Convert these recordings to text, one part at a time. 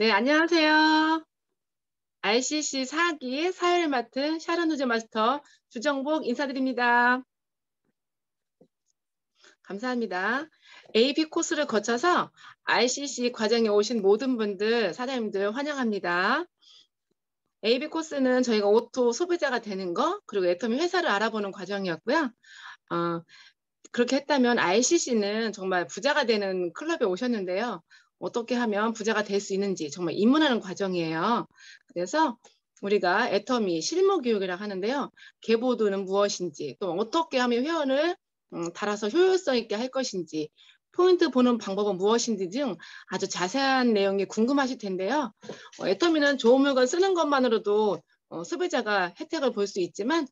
네, 안녕하세요. RCC 4기 사회를 맡은 샤론 후즈 마스터 주정복 인사드립니다. 감사합니다. AP 코스를 거쳐서 RCC 과정에 오신 모든 분들, 사장님들 환영합니다. AB 코스는 저희가 오토 소비자가 되는 거, 그리고 애터미 회사를 알아보는 과정이었고요. 어, 그렇게 했다면 RCC는 정말 부자가 되는 클럽에 오셨는데요. 어떻게 하면 부자가 될 수 있는지 정말 입문하는 과정이에요. 그래서 우리가 애터미 실무 교육이라고 하는데요. 계보도는 무엇인지, 또 어떻게 하면 회원을 달아서 효율성 있게 할 것인지, 포인트 보는 방법은 무엇인지 등 아주 자세한 내용이 궁금하실 텐데요. 애터미는 좋은 물건 쓰는 것만으로도 소비자가 혜택을 볼 수 있지만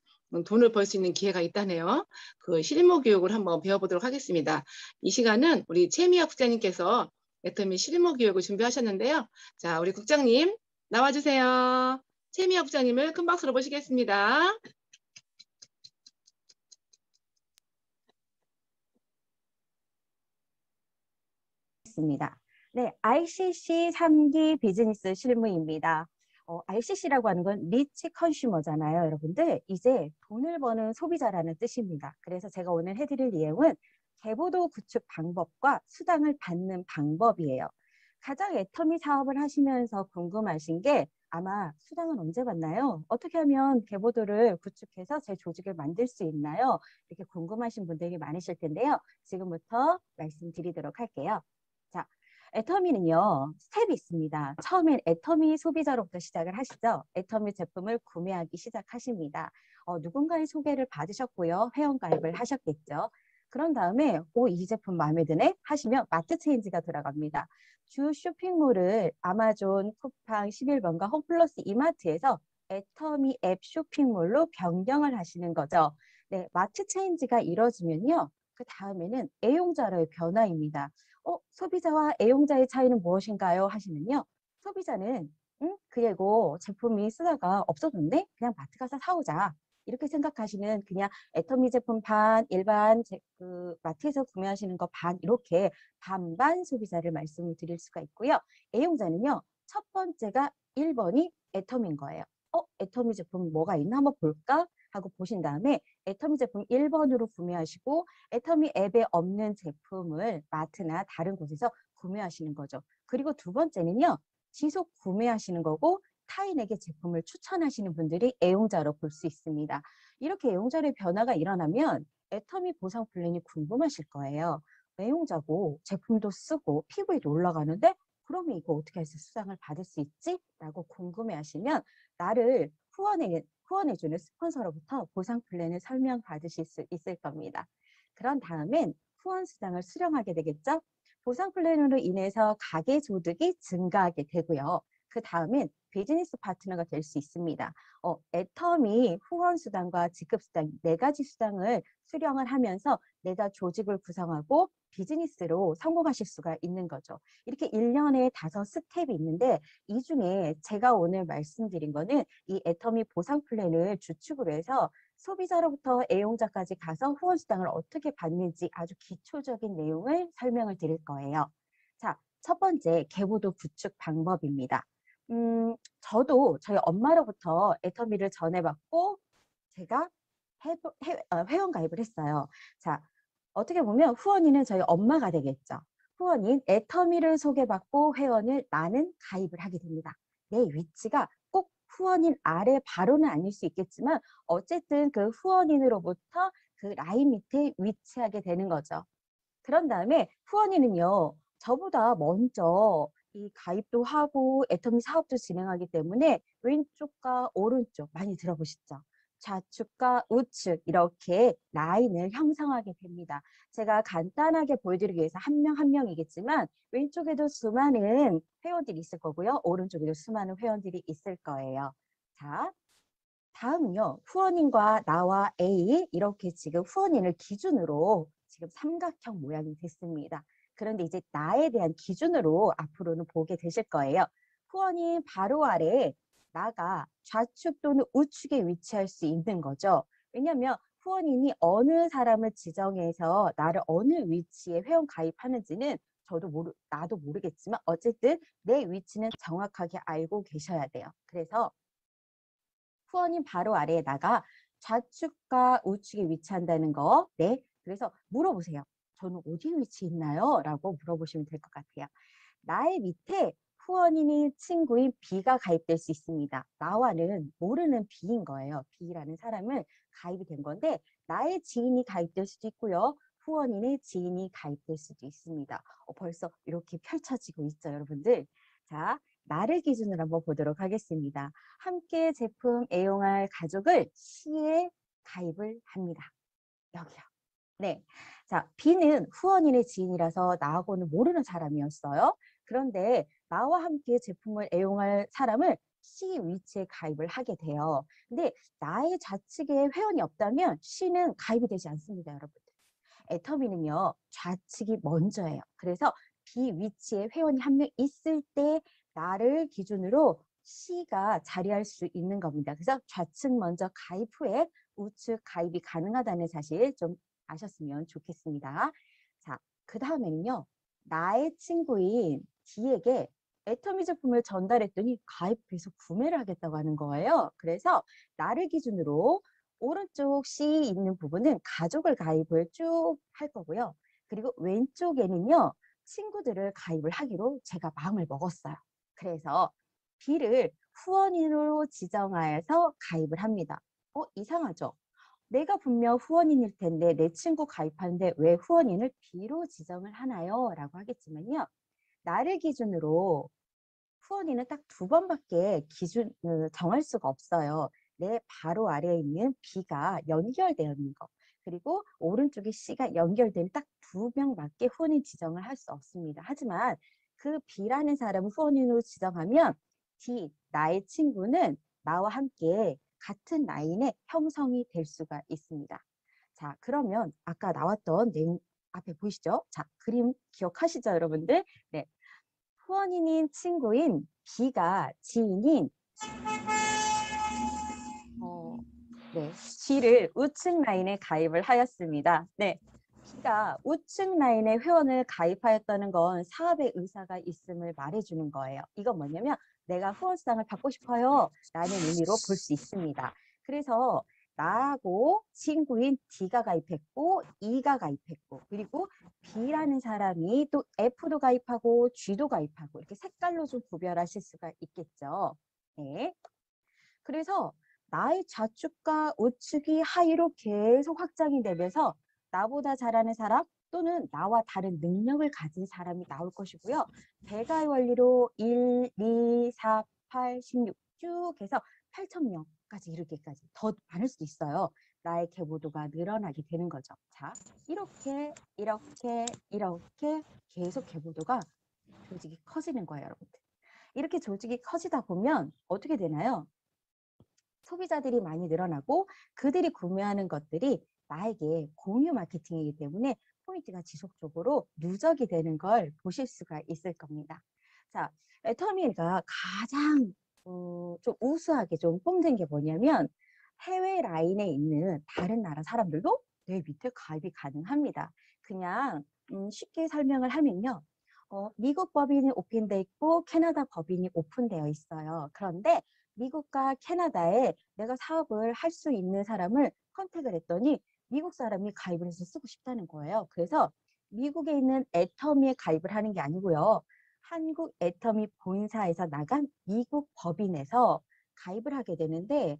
돈을 벌 수 있는 기회가 있다네요. 그 실무 교육을 한번 배워보도록 하겠습니다. 이 시간은 우리 최미아 국장님께서 애터미 실무 교육을 준비하셨는데요. 자, 우리 국장님 나와주세요. 최미아 국장님을 큰 박수로 모시겠습니다. 있습니다. 네, RCC 3기 비즈니스 실무입니다. RCC라고 하는 건 리치 컨슈머잖아요, 여러분들. 이제 돈을 버는 소비자라는 뜻입니다. 그래서 제가 오늘 해드릴 내용은 계보도 구축 방법과 수당을 받는 방법이에요. 가장 애터미 사업을 하시면서 궁금하신 게 아마 수당은 언제 받나요? 어떻게 하면 계보도를 구축해서 제 조직을 만들 수 있나요? 이렇게 궁금하신 분들이 많으실 텐데요. 지금부터 말씀드리도록 할게요. 자, 애터미는요, 스텝이 있습니다. 처음엔 애터미 소비자로부터 시작을 하시죠. 애터미 제품을 구매하기 시작하십니다. 누군가의 소개를 받으셨고요. 회원가입을 하셨겠죠. 그런 다음에 이 제품 마음에 드네 하시면 마트 체인지가 들어갑니다. 주 쇼핑몰을 아마존, 쿠팡, 11번가, 홈플러스, 이마트에서 애터미 앱 쇼핑몰로 변경을 하시는 거죠. 네, 마트 체인지가 이뤄지면요. 그 다음에는 애용자로의 변화입니다. 소비자와 애용자의 차이는 무엇인가요? 하시면요. 소비자는 그리고 제품이 쓰다가 없어졌네? 그냥 마트 가서 사오자. 이렇게 생각하시는 그냥 애터미 제품 반, 일반 마트에서 구매하시는 거 반, 이렇게 반반 소비자를 말씀을 드릴 수가 있고요. 애용자는요. 첫 번째가 1번이 애터미인 거예요. 애터미 제품 뭐가 있나 한번 볼까? 하고 보신 다음에 애터미 제품 1번으로 구매하시고 애터미 앱에 없는 제품을 마트나 다른 곳에서 구매하시는 거죠. 그리고 두 번째는요. 지속 구매하시는 거고 타인에게 제품을 추천하시는 분들이 애용자로 볼 수 있습니다. 이렇게 애용자의 변화가 일어나면 애터미 보상 플랜이 궁금하실 거예요. 애용자고 제품도 쓰고 PV도 올라가는데 그러면 이거 어떻게 해서 수당을 받을 수 있지? 라고 궁금해하시면 나를 후원해주는 스폰서로부터 보상 플랜을 설명받으실 수 있을 겁니다. 그런 다음엔 후원 수당을 수령하게 되겠죠? 보상 플랜으로 인해서 가계 소득이 증가하게 되고요. 그 다음엔 비즈니스 파트너가 될 수 있습니다. 애터미 후원 수당과 지급 수당 네 가지 수당을 수령을 하면서 내가 조직을 구성하고 비즈니스로 성공하실 수가 있는 거죠. 이렇게 1년에 5스텝이 있는데 이 중에 제가 오늘 말씀드린 거는 이 애터미 보상 플랜을 주축으로 해서 소비자로부터 애용자까지 가서 후원 수당을 어떻게 받는지 아주 기초적인 내용을 설명을 드릴 거예요. 자, 첫 번째 계보도 구축 방법입니다. 저도 저희 엄마로부터 애터미를 전해받고 제가 회원 가입을 했어요. 자, 어떻게 보면 후원인은 저희 엄마가 되겠죠. 후원인 애터미를 소개받고 회원을 나는 가입을 하게 됩니다. 내 위치가 꼭 후원인 아래 바로는 아닐 수 있겠지만 어쨌든 그 후원인으로부터 그 라인 밑에 위치하게 되는 거죠. 그런 다음에 후원인은요, 저보다 먼저 이 가입도 하고 애터미 사업도 진행하기 때문에 왼쪽과 오른쪽 많이 들어보시죠? 좌측과 우측 이렇게 라인을 형성하게 됩니다. 제가 간단하게 보여드리기 위해서 한 명 한 명이겠지만 왼쪽에도 수많은 회원들이 있을 거고요. 오른쪽에도 수많은 회원들이 있을 거예요. 자, 다음은요. 후원인과 나와 A 이렇게 지금 후원인을 기준으로 지금 삼각형 모양이 됐습니다. 그런데 이제 나에 대한 기준으로 앞으로는 보게 되실 거예요. 후원인 바로 아래 나가 좌측 또는 우측에 위치할 수 있는 거죠. 왜냐하면 후원인이 어느 사람을 지정해서 나를 어느 위치에 회원 가입하는지는 나도 모르겠지만 어쨌든 내 위치는 정확하게 알고 계셔야 돼요. 그래서 후원인 바로 아래에다가 좌측과 우측에 위치한다는 거. 네. 그래서 물어보세요. 저는 어디에 위치해 있나요? 라고 물어보시면 될 것 같아요. 나의 밑에 후원인이 친구인 B가 가입될 수 있습니다. 나와는 모르는 B인 거예요. B라는 사람은 가입이 된 건데 나의 지인이 가입될 수도 있고요. 후원인의 지인이 가입될 수도 있습니다. 벌써 이렇게 펼쳐지고 있죠, 여러분들. 자, 나를 기준으로 한번 보도록 하겠습니다. 함께 제품 애용할 가족을 C에 가입을 합니다. 여기요. 네. 자, B는 후원인의 지인이라서 나하고는 모르는 사람이었어요. 그런데 나와 함께 제품을 애용할 사람을 C 위치에 가입을 하게 돼요. 근데 나의 좌측에 회원이 없다면 C는 가입이 되지 않습니다, 여러분. 애터미는요, 좌측이 먼저예요. 그래서 B 위치에 회원이 한 명 있을 때 나를 기준으로 C가 자리할 수 있는 겁니다. 그래서 좌측 먼저 가입 후에 우측 가입이 가능하다는 사실 좀 아셨으면 좋겠습니다. 자, 그 다음에는요, 나의 친구인 D에게 애터미 제품을 전달했더니 가입해서 구매를 하겠다고 하는 거예요. 그래서 나를 기준으로 오른쪽 C 있는 부분은 가족을 가입을 쭉 할 거고요. 그리고 왼쪽에는요, 친구들을 가입을 하기로 제가 마음을 먹었어요. 그래서 B를 후원인으로 지정하여서 가입을 합니다. 이상하죠? 내가 분명 후원인일 텐데 내 친구 가입하는데 왜 후원인을 B로 지정을 하나요? 라고 하겠지만요. 나를 기준으로 후원인은 딱 2번밖에 정할 수가 없어요. 내 바로 아래에 있는 B가 연결되어 있는 거. 그리고 오른쪽에 C가 연결된 딱 2명밖에 후원인 지정을 할 수 없습니다. 하지만 그 B라는 사람을 후원인으로 지정하면 D, 나의 친구는 나와 함께 같은 라인에 형성이 될 수가 있습니다. 자, 그러면 아까 나왔던 내용 앞에 보이시죠? 자, 그림 기억하시죠, 여러분들? 네. 후원인인 친구인 B가 지인인 네, G를 우측 라인에 가입을 하였습니다. 네, B가 우측 라인에 회원을 가입하였다는 건 사업의 의사가 있음을 말해주는 거예요. 이건 뭐냐면 내가 후원수당을 받고 싶어요 라는 의미로 볼 수 있습니다. 그래서 나하고 친구인 D가 가입했고 E가 가입했고 그리고 B라는 사람이 또 F도 가입하고 G도 가입하고 이렇게 색깔로 좀 구별하실 수가 있겠죠. 네. 그래서 나의 좌측과 우측이 하위로 계속 확장이 되면서 나보다 잘하는 사람 또는 나와 다른 능력을 가진 사람이 나올 것이고요. 배가의 원리로 1, 2, 4, 8, 16 쭉 해서 8,000명까지 이르기까지 더 많을 수도 있어요. 나의 계보도가 늘어나게 되는 거죠. 자, 이렇게 계속 계보도가 조직이 커지는 거예요, 여러분들. 이렇게 조직이 커지다 보면 어떻게 되나요? 소비자들이 많이 늘어나고 그들이 구매하는 것들이 나에게 공유 마케팅이기 때문에 포인트가 지속적으로 누적이 되는 걸 보실 수가 있을 겁니다. 자, 애터미가 가장 좀 우수하게 좀 뽐낸 게 뭐냐면 해외 라인에 있는 다른 나라 사람들도 내 밑에 가입이 가능합니다. 그냥 쉽게 설명을 하면요. 미국 법인이 오픈되어 있고 캐나다 법인이 오픈되어 있어요. 그런데 미국과 캐나다에 내가 사업을 할 수 있는 사람을 컨택을 했더니 미국 사람이 가입을 해서 쓰고 싶다는 거예요. 그래서 미국에 있는 애터미에 가입을 하는 게 아니고요. 한국 애터미 본사에서 나간 미국 법인에서 가입을 하게 되는데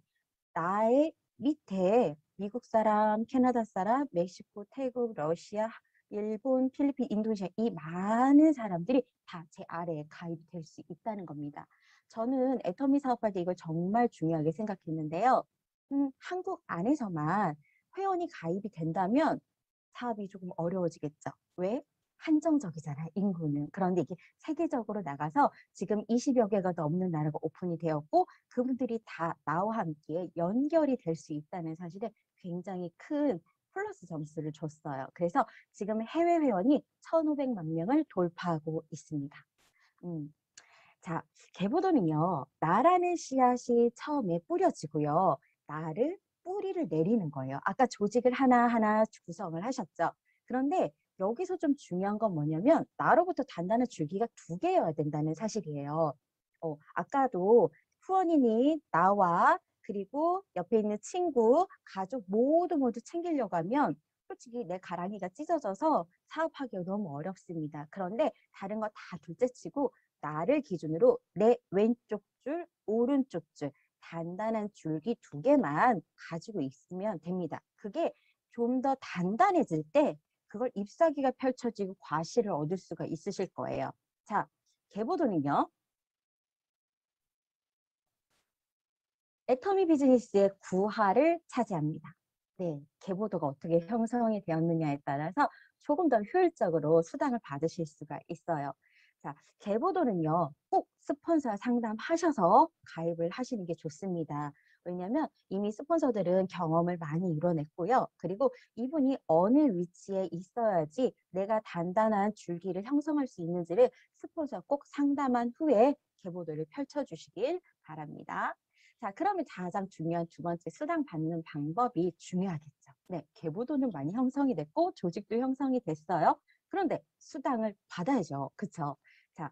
나의 밑에 미국 사람, 캐나다 사람, 멕시코, 태국, 러시아, 일본, 필리핀, 인도네시아 이 많은 사람들이 다 제 아래에 가입될 수 있다는 겁니다. 저는 애터미 사업할 때 이걸 정말 중요하게 생각했는데요. 한국 안에서만 회원이 가입이 된다면 사업이 조금 어려워지겠죠. 왜? 한정적이잖아요, 인구는. 그런데 이게 세계적으로 나가서 지금 20여 개가 넘는 나라가 오픈이 되었고 그분들이 다 나와 함께 연결이 될 수 있다는 사실에 굉장히 큰 플러스 점수를 줬어요. 그래서 지금 해외 회원이 1,500만 명을 돌파하고 있습니다. 자, 계보도는요, 나라는 씨앗이 처음에 뿌려지고요. 나를 뿌리를 내리는 거예요. 아까 조직을 하나하나 구성을 하셨죠. 그런데 여기서 좀 중요한 건 뭐냐면 나로부터 단단한 줄기가 두 개여야 된다는 사실이에요. 아까도 후원인이 나와 그리고 옆에 있는 친구, 가족 모두 챙기려고 하면 솔직히 내 가랑이가 찢어져서 사업하기가 너무 어렵습니다. 그런데 다른 거 다 둘째치고 나를 기준으로 내 왼쪽 줄, 오른쪽 줄 단단한 줄기 두 개만 가지고 있으면 됩니다. 그게 좀 더 단단해질 때 그걸 잎사귀가 펼쳐지고 과실을 얻을 수가 있으실 거예요. 자, 계보도는요. 애터미 비즈니스의 구하를 차지합니다. 네, 계보도가 어떻게 형성이 되었느냐에 따라서 조금 더 효율적으로 수당을 받으실 수가 있어요. 자, 계보도는요, 꼭 스폰서와 상담하셔서 가입을 하시는 게 좋습니다. 왜냐하면 이미 스폰서들은 경험을 많이 이뤄냈고요. 그리고 이분이 어느 위치에 있어야지 내가 단단한 줄기를 형성할 수 있는지를 스폰서와 꼭 상담한 후에 계보도를 펼쳐주시길 바랍니다. 자, 그러면 가장 중요한 두 번째 수당 받는 방법이 중요하겠죠. 네, 계보도는 많이 형성이 됐고 조직도 형성이 됐어요. 그런데 수당을 받아야죠. 그렇죠? 자,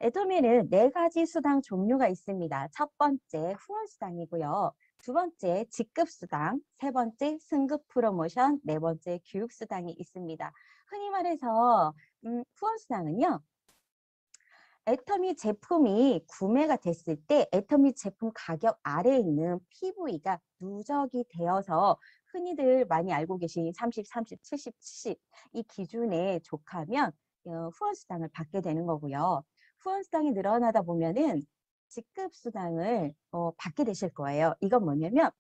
애터미는 네 가지 수당 종류가 있습니다. 첫 번째 후원 수당이고요. 두 번째 직급 수당, 세 번째 승급 프로모션, 네 번째 교육 수당이 있습니다. 흔히 말해서 후원 수당은요. 애터미 제품이 구매가 됐을 때 애터미 제품 가격 아래에 있는 PV가 누적이 되어서 흔히들 많이 알고 계신 30, 30, 70, 70 이 기준에 족하면 후원 수당을 받게 되는 거고요. 후원 수당이 늘어나다 보면은 직급 수당을 받게 되실 거예요. 이건 뭐냐면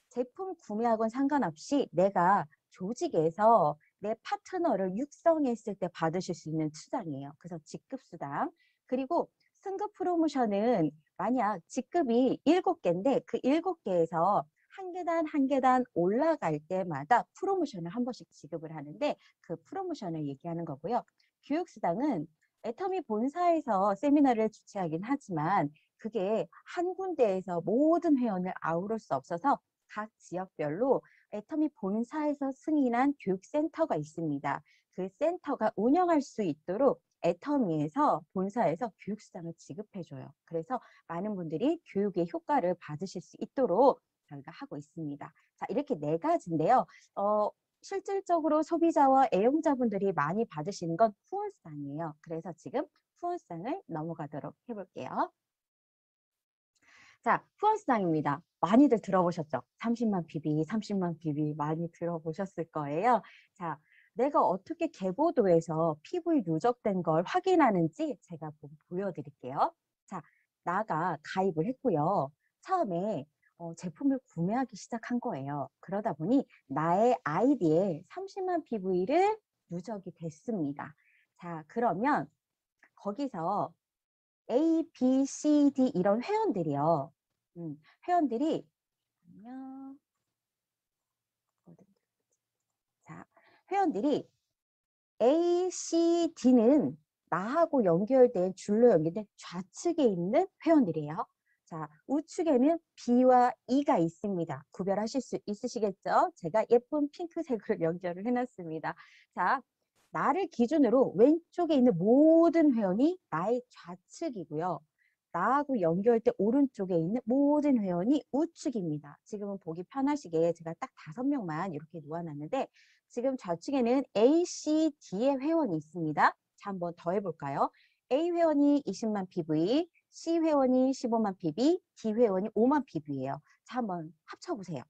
제품 구매하고는 상관없이 내가 조직에서 내 파트너를 육성했을 때 받으실 수 있는 수당이에요. 그래서 직급 수당. 그리고 승급 프로모션은 만약 직급이 7개인데 그 7개에서 한 계단 한 계단 올라갈 때마다 프로모션을 한 번씩 지급을 하는데 그 프로모션을 얘기하는 거고요. 교육수당은 애터미 본사에서 세미나를 주최하긴 하지만 그게 한 군데에서 모든 회원을 아우를 수 없어서 각 지역별로 애터미 본사에서 승인한 교육센터가 있습니다. 그 센터가 운영할 수 있도록 애터미에서 본사에서 교육수당을 지급해줘요. 그래서 많은 분들이 교육의 효과를 받으실 수 있도록 저희가 하고 있습니다. 자, 이렇게 네 가지인데요. 실질적으로 소비자와 애용자분들이 많이 받으시는 건 후원수당이에요. 그래서 지금 후원수당을 넘어가도록 해볼게요. 자, 후원수당입니다. 많이들 들어보셨죠? 30만 PB, 30만 PB 많이 들어보셨을 거예요. 자, 내가 어떻게 계보도에서 PV 누적된 걸 확인하는지 제가 보여드릴게요. 자, 나가 가입을 했고요. 처음에 제품을 구매하기 시작한 거예요. 그러다 보니 나의 아이디에 30만 PV를 누적이 됐습니다. 자, 그러면 거기서 A, B, C, D 이런 회원들이요. 회원들이 자, 회원들이 A, C, D는 나하고 연결된 줄로 연결된 좌측에 있는 회원들이에요. 자, 우측에는 B와 E가 있습니다. 구별하실 수 있으시겠죠? 제가 예쁜 핑크색으로 연결을 해놨습니다. 자, 나를 기준으로 왼쪽에 있는 모든 회원이 나의 좌측이고요. 나하고 연결된 오른쪽에 있는 모든 회원이 우측입니다. 지금은 보기 편하시게 제가 딱 5명만 이렇게 놓아놨는데 지금 좌측에는 A, C, D의 회원이 있습니다. 자, 한번 더 해볼까요? A 회원이 20만 PV, C 회원이 15만 PV, D 회원이 5만 PV예요. 자, 한번 합쳐보세요.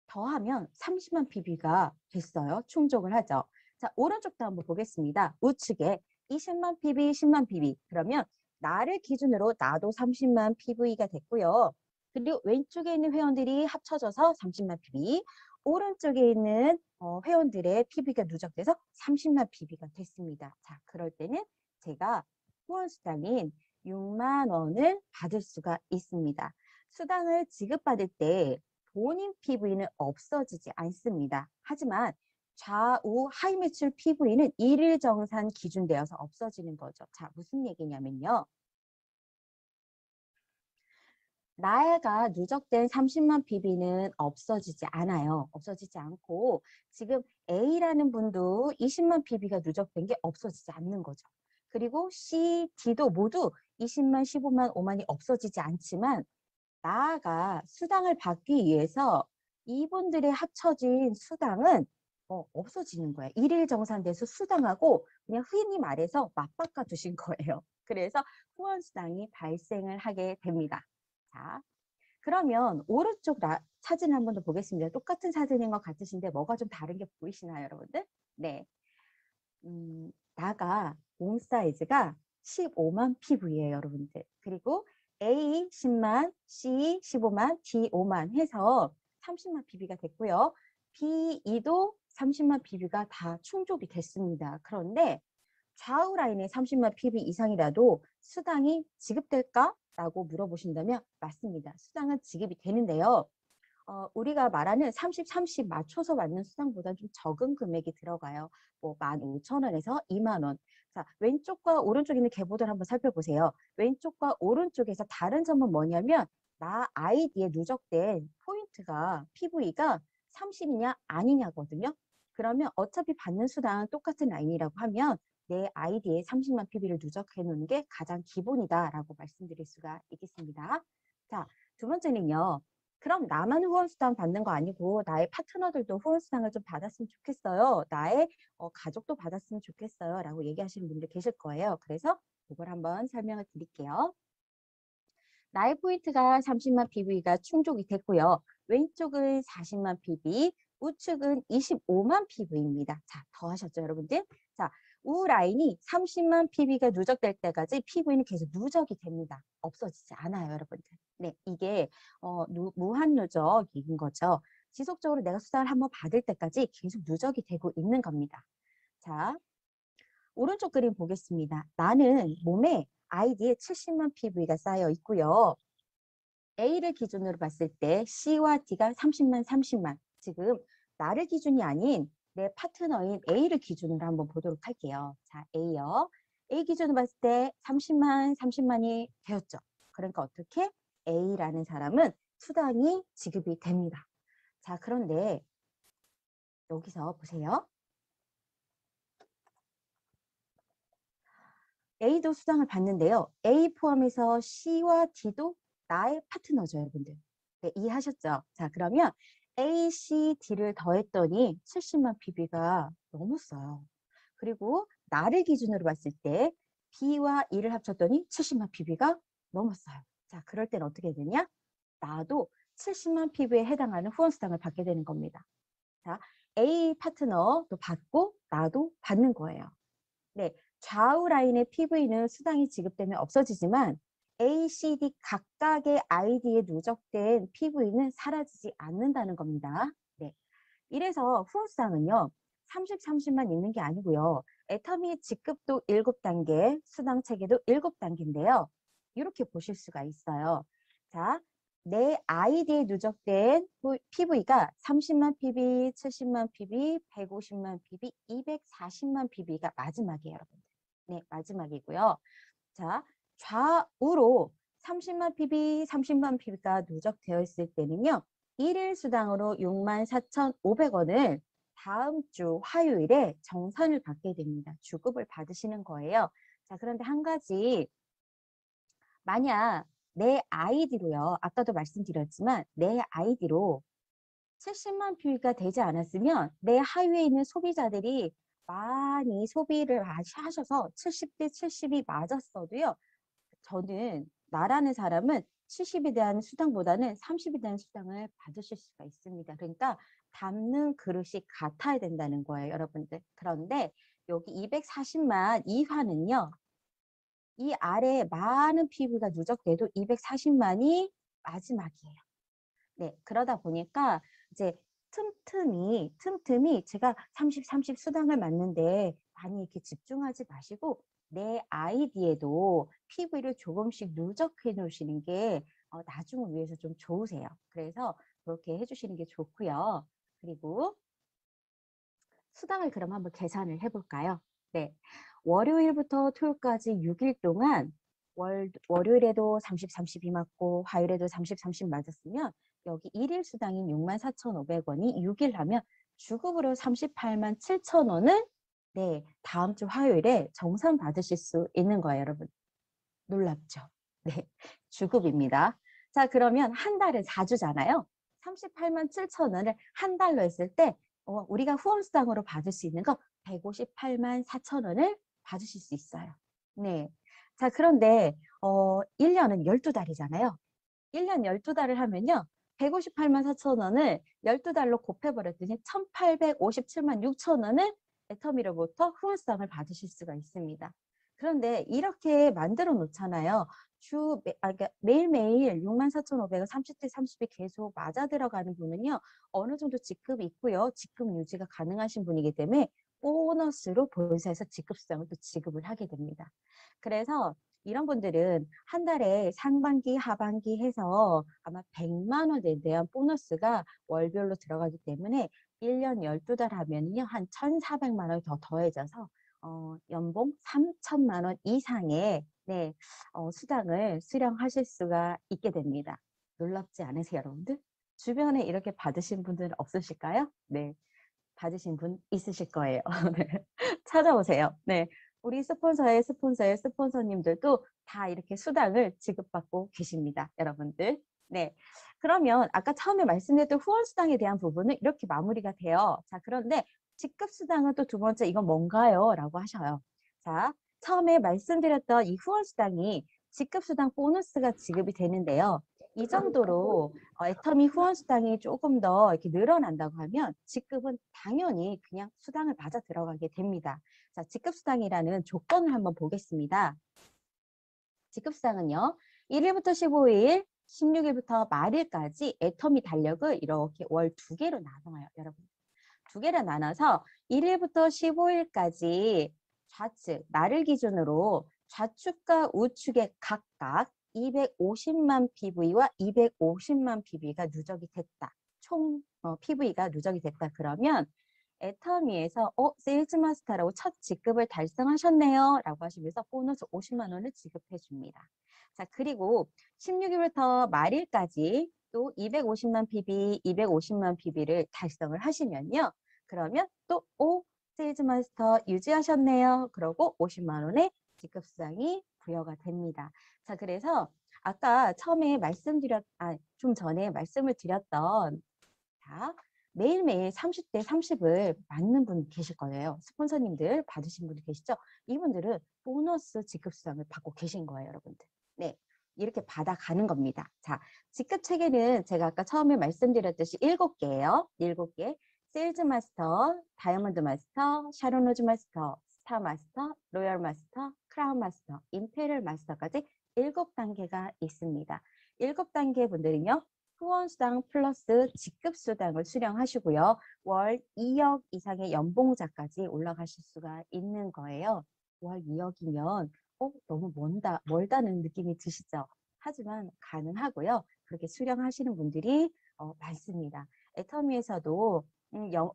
더하면 30만 PV가 됐어요. 충족을 하죠. 자, 오른쪽도 한번 보겠습니다. 우측에 20만 PV, 10만 PV. 그러면 나를 기준으로 나도 30만 PV가 됐고요. 그리고 왼쪽에 있는 회원들이 합쳐져서 30만 PV, 오른쪽에 있는 회원들의 PV가 누적돼서 30만 PV가 됐습니다. 자, 그럴 때는 제가 후원수당인 6만 원을 받을 수가 있습니다. 수당을 지급받을 때 본인 PV는 없어지지 않습니다. 하지만 좌우 하이 매출 PV는 일일 정산 기준되어서 없어지는 거죠. 자, 무슨 얘기냐면요. 나가 누적된 30만 PV는 없어지지 않아요. 없어지지 않고 지금 A라는 분도 20만 PB가 누적된 게 없어지지 않는 거죠. 그리고 C, D도 모두 20만, 15만, 5만이 없어지지 않지만 나아가 수당을 받기 위해서 이분들의 합쳐진 수당은 없어지는 거예요. 일일 정산돼서 수당하고 그냥 흔히 말해서 맞바꿔 두신 거예요. 그래서 후원 수당이 발생을 하게 됩니다. 자, 그러면 오른쪽 사진 한 번 더 보겠습니다. 똑같은 사진인 것 같으신데 뭐가 좀 다른 게 보이시나요, 여러분들? 네. 나가 몸 사이즈가 15만 PV예요, 여러분들. 그리고 A 10만, C 15만, D 5만 해서 30만 PV가 됐고요. B, E도 30만 PV가 다 충족이 됐습니다. 그런데 좌우 라인에 30만 PV 이상이라도 수당이 지급될까? 라고 물어보신다면 맞습니다. 수당은 지급이 되는데요. 우리가 말하는 30, 30 맞춰서 받는 수당보다 좀 적은 금액이 들어가요. 뭐 15,000원에서 2만 원. 자, 왼쪽과 오른쪽에 있는 계보들 한번 살펴보세요. 왼쪽과 오른쪽에서 다른 점은 뭐냐면 나 아이디에 누적된 포인트가 PV가 30이냐 아니냐거든요. 그러면 어차피 받는 수당은 똑같은 라인이라고 하면 내 아이디에 30만 PV를 누적해 놓는 게 가장 기본이다라고 말씀드릴 수가 있겠습니다. 자, 두 번째는요. 그럼 나만 후원수당 받는 거 아니고 나의 파트너들도 후원수당을 좀 받았으면 좋겠어요. 나의 가족도 받았으면 좋겠어요. 라고 얘기하시는 분들 계실 거예요. 그래서 그걸 한번 설명을 드릴게요. 나의 포인트가 30만 PV가 충족이 됐고요. 왼쪽은 40만 PV, 우측은 25만 PV입니다. 자, 더 하셨죠, 여러분들? 자, 우 라인이 30만 PV가 누적될 때까지 PV는 계속 누적이 됩니다. 없어지지 않아요, 여러분들. 네, 이게 무한 누적인 거죠. 지속적으로 내가 수당을 한번 받을 때까지 계속 누적이 되고 있는 겁니다. 자, 오른쪽 그림 보겠습니다. 나는 몸에 아이디에 70만 PV가 쌓여 있고요. A를 기준으로 봤을 때 C와 D가 30만, 30만. 지금 나를 기준이 아닌 내 파트너인 A를 기준으로 한번 보도록 할게요. 자, A요. A 기준으로 봤을 때 30만, 30만이 되었죠. 그러니까 어떻게? A라는 사람은 수당이 지급이 됩니다. 자, 그런데 여기서 보세요. A도 수당을 받는데요. A 포함해서 C와 D도 나의 파트너죠, 여러분들. 네, 이해하셨죠? 자, 그러면 A, C, D를 더했더니 70만 PB가 넘었어요. 그리고 나를 기준으로 봤을 때 B와 E를 합쳤더니 70만 PB가 넘었어요. 자, 그럴 땐 어떻게 되냐? 나도 70만 PB에 해당하는 후원수당을 받게 되는 겁니다. 자, A 파트너도 받고 나도 받는 거예요. 네, 좌우 라인의 PV는 수당이 지급되면 없어지지만 A, C, D 각각의 아이디에 누적된 PV는 사라지지 않는다는 겁니다. 네, 이래서 후원수당은요. 30, 30만 있는 게 아니고요. 애터미 직급도 7단계, 수당 체계도 7단계인데요. 이렇게 보실 수가 있어요. 자, 내 아이디에 누적된 PV가 30만 PV, 70만 PV, 150만 PV, 240만 PV가 마지막이에요, 여러분. 네, 마지막이고요. 자, 좌우로 30만 PV, 30만 PV가 누적되어 있을 때는요. 1일 수당으로 64,500원을 다음 주 화요일에 정산을 받게 됩니다. 주급을 받으시는 거예요. 자, 그런데 한 가지 만약 내 아이디로요. 아까도 말씀드렸지만 내 아이디로 70만 PV가 되지 않았으면 내 하위에 있는 소비자들이 많이 소비를 하셔서 70대 70이 맞았어도요. 저는 나라는 사람은 70에 대한 수당보다는 30에 대한 수당을 받으실 수가 있습니다. 그러니까 담는 그릇이 같아야 된다는 거예요, 여러분들. 그런데 여기 240만 이하는요. 이 아래에 많은 PV가 누적돼도 240만이 마지막이에요. 네, 그러다 보니까 이제 틈틈이 제가 30, 30 수당을 맞는데 많이 이렇게 집중하지 마시고 내 아이디에도 PV를 조금씩 누적해 놓으시는 게 나중을 위해서 좀 좋으세요. 그래서 그렇게 해주시는 게 좋고요. 그리고 수당을 그럼 한번 계산을 해볼까요? 네, 월요일부터 토요일까지 6일 동안 월요일에도 30, 30이 맞고 화요일에도 30, 30 맞았으면 여기 1일 수당인 64,500원이 6일 하면 주급으로 38만 7천 원을 네, 다음 주 화요일에 정산 받으실 수 있는 거예요, 여러분. 놀랍죠? 네, 주급입니다. 자, 그러면 한 달은 4주잖아요. 38만 7천 원을 한 달로 했을 때 우리가 후원수당으로 받을 수 있는 거 158만 4천 원을 받으실 수 있어요. 네. 자, 그런데 1년은 12달이잖아요. 1년 12달을 하면요. 158만 4천 원을 12달로 곱해버렸더니 1857만 6천 원을 애터미로부터 후원수당을 받으실 수가 있습니다. 그런데 이렇게 만들어 놓잖아요. 그러니까 매일매일 64,500원 30대 30이 계속 맞아 들어가는 분은요. 어느 정도 직급이 있고요. 직급 유지가 가능하신 분이기 때문에 보너스로 본사에서 직급수당을 또 지급을 하게 됩니다. 그래서 이런 분들은 한 달에 상반기, 하반기 해서 아마 100만 원에 대한 보너스가 월별로 들어가기 때문에 1년 12달 하면요. 한 1,400만 원이 더 더해져서 연봉 3천만 원 이상의 네, 수당을 수령하실 수가 있게 됩니다. 놀랍지 않으세요, 여러분들? 주변에 이렇게 받으신 분들 없으실까요? 네, 받으신 분 있으실 거예요. 네. 찾아오세요. 네. 우리 스폰서의 스폰서님들도 다 이렇게 수당을 지급받고 계십니다. 여러분들. 네. 그러면 아까 처음에 말씀드렸던 후원수당에 대한 부분은 이렇게 마무리가 돼요. 자, 그런데 직급수당은 또 두 번째 이건 뭔가요? 라고 하셔요. 자, 처음에 말씀드렸던 이 후원수당이 직급수당 보너스가 지급이 되는데요. 이 정도로 애터미 후원수당이 조금 더 이렇게 늘어난다고 하면 직급은 당연히 그냥 수당을 받아 들어가게 됩니다. 자, 직급수당이라는 조건을 한번 보겠습니다. 직급수당은요. 1일부터 15일, 16일부터 말일까지 애터미 달력을 이렇게 월 2개로 나눠요. 여러분. 2개로 나눠서 1일부터 15일까지 좌측, 말을 기준으로 좌측과 우측에 각각 250만 PV와 250만 PV가 누적이 됐다. 총 PV가 누적이 됐다. 그러면 애터미에서 세일즈 마스터라고 첫 직급을 달성하셨네요. 라고 하시면서 보너스 50만 원을 지급해 줍니다. 자, 그리고 16일부터 말일까지 또 250만 PV, 250만 PV를 달성을 하시면요. 그러면 또 세일즈 마스터 유지하셨네요. 그러고 50만 원의 직급 수당이 부여가 됩니다. 자, 그래서 아까 처음에 좀 전에 말씀을 드렸던 자, 매일매일 30대 30을 맞는 분 계실 거예요. 스폰서님들 받으신 분들 계시죠? 이분들은 보너스 직급 수당을 받고 계신 거예요, 여러분들. 네. 이렇게 받아가는 겁니다. 자, 직급 체계는 제가 아까 처음에 말씀드렸듯이 7개예요. 7개. 세일즈 마스터, 다이아몬드 마스터, 샤론 로즈 마스터, 스타 마스터, 로열 마스터, 크라운 마스터, 임페리얼 마스터까지 7단계가 있습니다. 7단계 분들은요. 후원수당 플러스 직급수당을 수령하시고요. 월 2억 이상의 연봉자까지 올라가실 수가 있는 거예요. 월 2억이면 너무 멀다는 느낌이 드시죠? 하지만 가능하고요. 그렇게 수령하시는 분들이 많습니다. 애터미에서도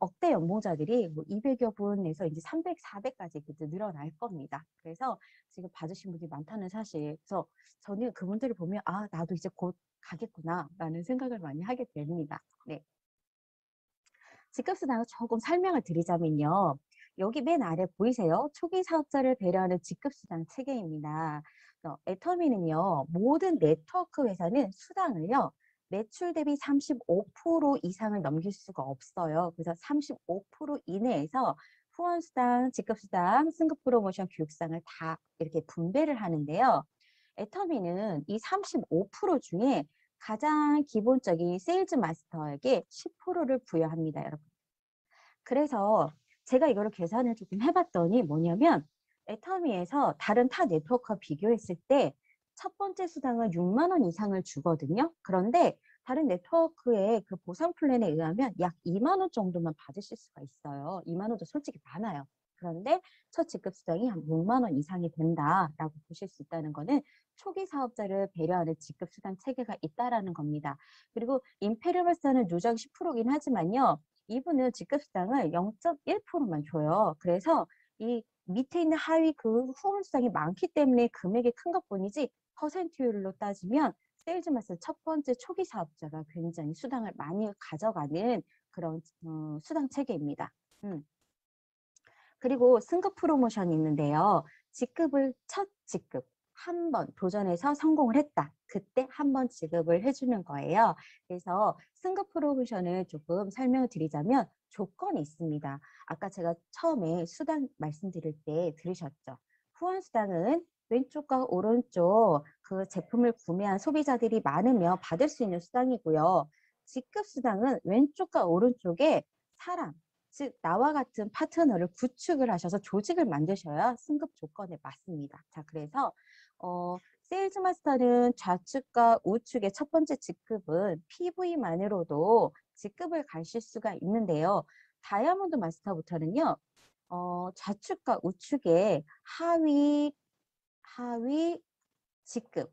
억대 연봉자들이 뭐 200여 분에서 이제 300, 400까지 늘어날 겁니다. 그래서 지금 받으신 분들이 많다는 사실. 그래서 저는 그분들을 보면 나도 이제 곧 가겠구나 라는 생각을 많이 하게 됩니다. 네. 직급수당을 조금 설명을 드리자면요. 여기 맨 아래 보이세요? 초기 사업자를 배려하는 직급수당 체계입니다. 애터미는요. 모든 네트워크 회사는 수당을요. 매출 대비 35% 이상을 넘길 수가 없어요. 그래서 35% 이내에서 후원수당, 직급수당, 승급 프로모션, 교육상을 다 이렇게 분배를 하는데요. 애터미는 이 35% 중에 가장 기본적인 세일즈 마스터에게 10%를 부여합니다, 여러분. 그래서 제가 이거를 계산을 조금 해봤더니 뭐냐면 애터미에서 다른 타 네트워크와 비교했을 때 첫 번째 수당은 6만 원 이상을 주거든요. 그런데 다른 네트워크의 그 보상 플랜에 의하면 약 2만 원 정도만 받으실 수가 있어요. 2만 원도 솔직히 많아요. 그런데 첫 직급 수당이 한 6만 원 이상이 된다라고 보실 수 있다는 거는 초기 사업자를 배려하는 직급 수당 체계가 있다라는 겁니다. 그리고 임페리얼스는 누적 10%긴 하지만요. 이분은 직급수당을 0.1%만 줘요. 그래서 이 밑에 있는 하위 그 후원수당이 많기 때문에 금액이 큰 것뿐이지 퍼센트율로 따지면 세일즈마스 첫 번째 초기 사업자가 굉장히 수당을 많이 가져가는 그런 수당 체계입니다. 그리고 승급 프로모션이 있는데요. 첫 직급 한 번 도전해서 성공을 했다. 그때 한 번 지급을 해주는 거예요. 그래서 승급 프로모션을 조금 설명을 드리자면 조건이 있습니다. 아까 제가 처음에 수당 말씀드릴 때 들으셨죠? 후원 수당은 왼쪽과 오른쪽 그 제품을 구매한 소비자들이 많으면 받을 수 있는 수당이고요. 직급 수당은 왼쪽과 오른쪽에 사람, 즉 나와 같은 파트너를 구축을 하셔서 조직을 만드셔야 승급 조건에 맞습니다. 자, 그래서 세일즈 마스터는 좌측과 우측의 첫 번째 직급은 PV만으로도 직급을 가실 수가 있는데요. 다이아몬드 마스터부터는요. 좌측과 우측의 하위 직급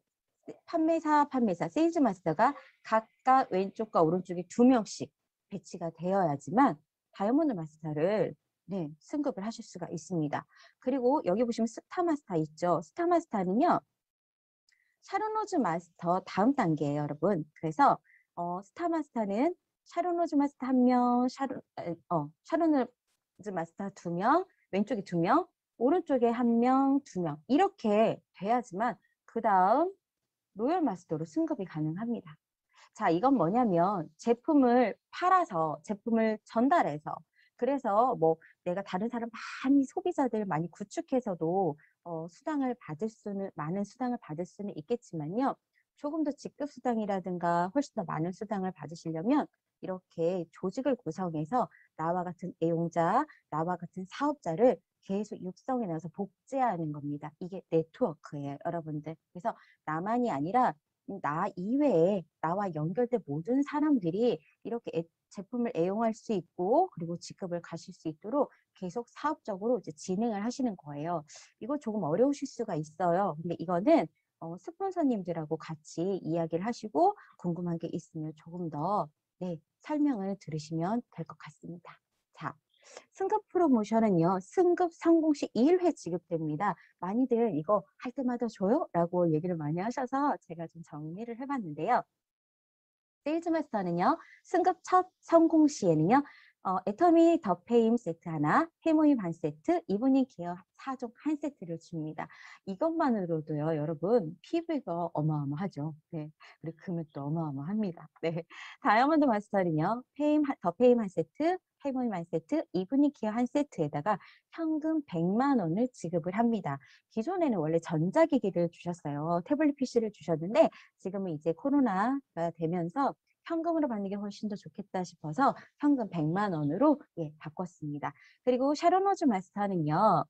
판매사, 세일즈 마스터가 각각 왼쪽과 오른쪽에 2명씩 배치가 되어야지만 다이아몬드 마스터를 승급을 하실 수가 있습니다. 그리고 여기 보시면 스타 마스터 있죠. 스타 마스터는요. 샤론 로즈 마스터 다음 단계예요, 여러분. 그래서 스타 마스터는 샤론 로즈 마스터 1명, 샤론 로즈 마스터 2명, 왼쪽에 2명, 오른쪽에 1명, 2명 이렇게 돼야지만 그 다음 로열 마스터로 승급이 가능합니다. 자, 이건 뭐냐면 제품을 팔아서 제품을 전달해서 그래서 뭐 내가 다른 사람 많이 소비자들 많이 구축해서도 많은 수당을 받을 수는 있겠지만요. 조금 더 직급 수당이라든가 훨씬 더 많은 수당을 받으시려면 이렇게 조직을 구성해서 나와 같은 애용자, 나와 같은 사업자를 계속 육성해 나서 복제하는 겁니다. 이게 네트워크예요, 여러분들. 그래서 나만이 아니라 나 이외에 나와 연결된 모든 사람들이 이렇게 제품을 애용할 수 있고 그리고 직급을 가실 수 있도록 계속 사업적으로 이제 진행을 하시는 거예요. 이거 조금 어려우실 수가 있어요. 근데 이거는 스폰서님들하고 같이 이야기를 하시고 궁금한 게 있으면 조금 더 설명을 들으시면 될 것 같습니다. 자, 승급 프로모션은요. 승급 성공 시 1회 지급됩니다. 많이들 이거 할 때마다 줘요? 라고 얘기를 많이 하셔서 제가 좀 정리를 해봤는데요. 세일즈 마스터는요. 승급 첫 성공 시에는요. 애터미 더 페임 세트 하나, 해모임 한 세트, 이브닝 케어 4종 한 세트를 줍니다. 이것만으로도요. 여러분 PV가 어마어마하죠. 네. 그리고 금액도 어마어마합니다. 네. 다이아몬드 마스터는요. 더 페임 한 세트, 해모임 한 세트, 이브닝 케어 한 세트에다가 현금 100만 원을 지급을 합니다. 기존에는 원래 전자기기를 주셨어요. 태블릿 PC를 주셨는데 지금은 이제 코로나가 되면서 현금으로 받는 게 훨씬 더 좋겠다 싶어서 현금 100만 원으로 바꿨습니다. 그리고 샤론 로즈 마스터는요.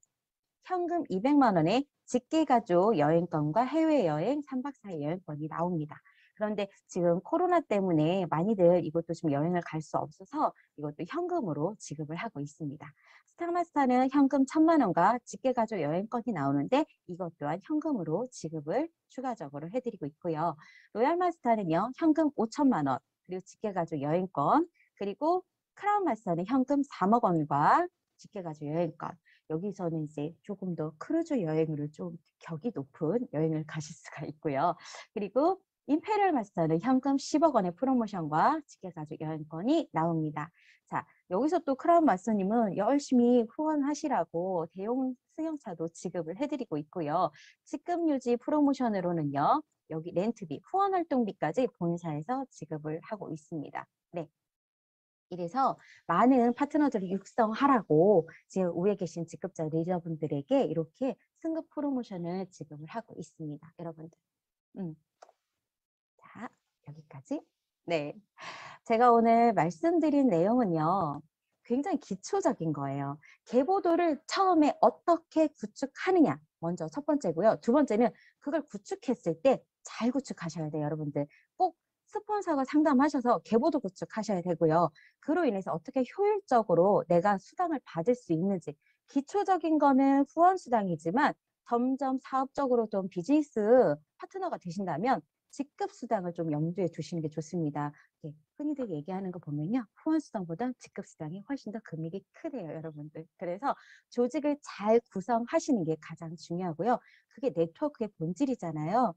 현금 200만 원에 직계가족 여행권과 해외여행 3박 4일 여행권이 나옵니다. 그런데 지금 코로나 때문에 많이들 이것도 좀 여행을 갈 수 없어서 이것도 현금으로 지급을 하고 있습니다. 스타마스터는 현금 1000만 원과 직계가족 여행권이 나오는데 이것 또한 현금으로 지급을 추가적으로 해드리고 있고요. 로얄마스터는요. 현금 5천만 원, 그리고 직계가족 여행권, 그리고 크라운마스터는 현금 3억 원과 직계가족 여행권, 여기서는 이제 조금 더 크루즈 여행으로 좀 격이 높은 여행을 가실 수가 있고요. 그리고 임페리얼 마스터는 현금 10억 원의 프로모션과 직계가족 여행권이 나옵니다. 자, 여기서 또 크라운 마스터님은 열심히 후원하시라고 대용 승용차도 지급을 해드리고 있고요. 직급 유지 프로모션으로는요. 여기 렌트비, 후원 활동비까지 본사에서 지급을 하고 있습니다. 네. 이래서 많은 파트너들을 육성하라고 지금 위에 계신 직급자 리더분들에게 이렇게 승급 프로모션을 지급을 하고 있습니다. 여러분들. 자, 여기까지. 네. 제가 오늘 말씀드린 내용은요. 굉장히 기초적인 거예요. 계보도를 처음에 어떻게 구축하느냐. 먼저 첫 번째고요. 두 번째는 그걸 구축했을 때 잘 구축하셔야 돼요, 여러분들. 꼭 스폰서가 상담하셔서 계보도 구축하셔야 되고요. 그로 인해서 어떻게 효율적으로 내가 수당을 받을 수 있는지. 기초적인 거는 후원 수당이지만 점점 사업적으로 좀 비즈니스 파트너가 되신다면 직급 수당을 좀 염두에 두시는 게 좋습니다. 흔히들 얘기하는 거 보면요. 후원 수당보다 직급 수당이 훨씬 더 금액이 크대요, 여러분들. 그래서 조직을 잘 구성하시는 게 가장 중요하고요. 그게 네트워크의 본질이잖아요.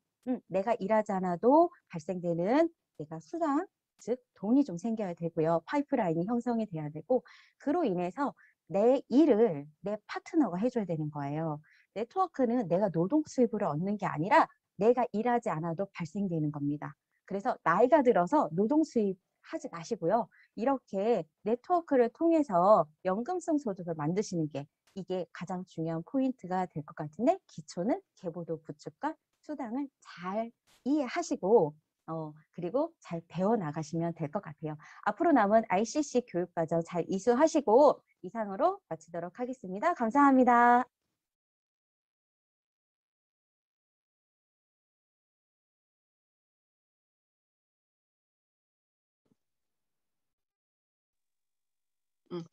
내가 일하지 않아도 발생되는 내가 수당, 즉 돈이 좀 생겨야 되고요. 파이프라인이 형성이 돼야 되고 그로 인해서 내 일을 내 파트너가 해줘야 되는 거예요. 네트워크는 내가 노동 수입으로 얻는 게 아니라 내가 일하지 않아도 발생되는 겁니다. 그래서 나이가 들어서 노동 수입 하지 마시고요. 이렇게 네트워크를 통해서 연금성 소득을 만드시는 게 이게 가장 중요한 포인트가 될 것 같은데 기초는 계보도 구축과 수당을 잘 이해하시고 그리고 잘 배워나가시면 될 것 같아요. 앞으로 남은 ICC 교육과정 잘 이수하시고 이상으로 마치도록 하겠습니다. 감사합니다. 음.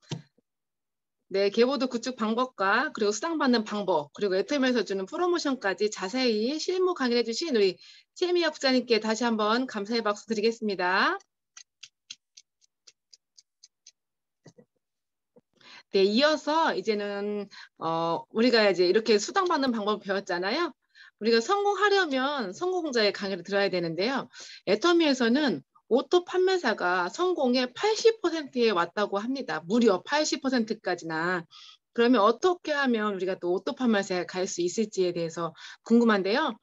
네, 계보드 구축 방법과 그리고 수당받는 방법, 그리고 애터미에서 주는 프로모션까지 자세히 실무 강의해 주신 우리 최미아 부장님께 다시 한번 감사의 박수 드리겠습니다. 네, 이어서 이제는 우리가 이제 이렇게 수당받는 방법을 배웠잖아요. 우리가 성공하려면 성공자의 강의를 들어야 되는데요. 애터미에서는 오토 판매사가 성공의 80%에 왔다고 합니다. 무려 80%까지나. 그러면 어떻게 하면 우리가 또 오토 판매사에 갈 수 있을지에 대해서 궁금한데요.